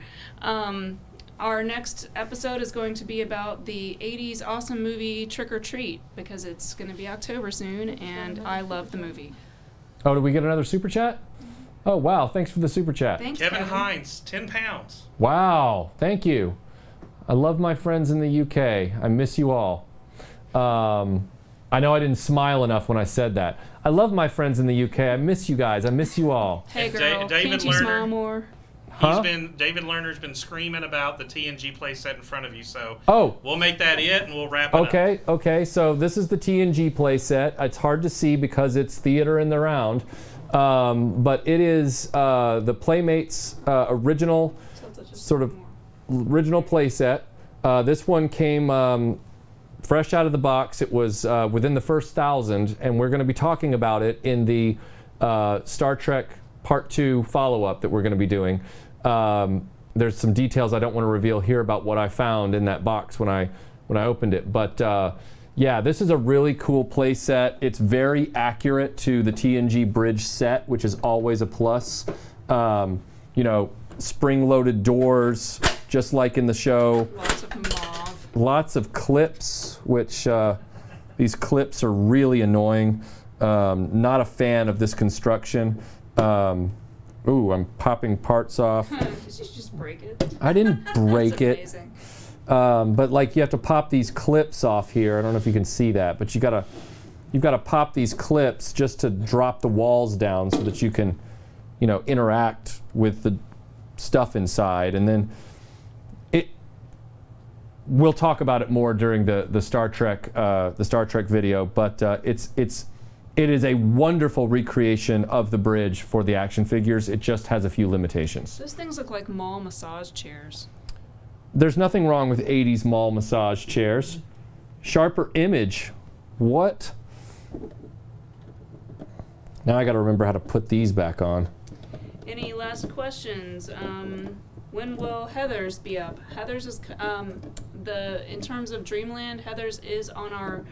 Our next episode is going to be about the 80s awesome movie Trick or Treat, because it's going to be October soon, and I love the movie. Oh, did we get another super chat? Oh, wow. Thanks for the super chat. Thanks, Kevin Hines, 10 pounds. Wow. Thank you. I love my friends in the UK. I miss you all. I know I didn't smile enough when I said that. I love my friends in the UK. I miss you guys. I miss you all. Hey, girl, David can't you Lerner, smile more? Huh? David Lerner's been screaming about the TNG playset in front of you, so Oh. we'll make that it and we'll wrap it up. Okay. So this is the TNG playset. It's hard to see because it's theater in the round. But it is the Playmates original original playset. This one came fresh out of the box. It was within the first 1,000, and we're going to be talking about it in the Star Trek Part 2 follow-up that we're going to be doing. There's some details I don't want to reveal here about what I found in that box when I opened it, but yeah, this is a really cool play set. It's very accurate to the TNG bridge set, which is always a plus. You know, spring-loaded doors, just like in the show. Lots of mauve. Lots of clips, which these clips are really annoying. Not a fan of this construction. Ooh, I'm popping parts off. Did you just break it? I didn't break it. Amazing. But like you have to pop these clips off here. I don't know if you can see that, but you've got to pop these clips just to drop the walls down so that you can, you know, interact with the stuff inside. And then we'll talk about it more during the Star Trek video. But it is a wonderful recreation of the bridge for the action figures. It just has a few limitations. Those things look like mall massage chairs. There's nothing wrong with 80s mall massage chairs. Sharper image. What? Now I got to remember how to put these back on. Any last questions? When will Heather's be up? Heather's is in terms of Dreamland, Heather's is on our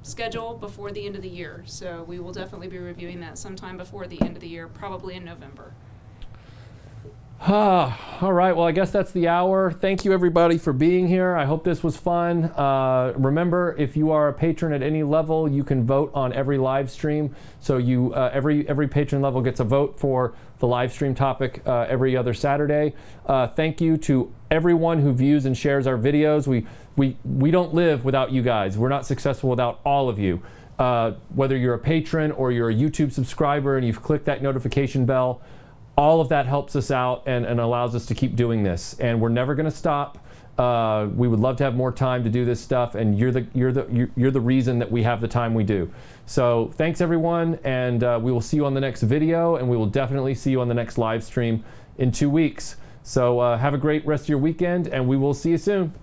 schedule before the end of the year. So we will definitely be reviewing that sometime before the end of the year, probably in November. All right, well, I guess that's the hour. Thank you, everybody, for being here. I hope this was fun. Remember, if you are a patron at any level, you can vote on every live stream. So you every patron level gets a vote for the live stream topic every other Saturday. Thank you to everyone who views and shares our videos. We don't live without you guys. We're not successful without all of you. Whether you're a patron or you're a YouTube subscriber and you've clicked that notification bell, all of that helps us out and allows us to keep doing this. And we're never going to stop. We would love to have more time to do this stuff, and you're the reason that we have the time we do. So thanks, everyone, and we will see you on the next video, and we will definitely see you on the next live stream in 2 weeks. So have a great rest of your weekend, and we will see you soon.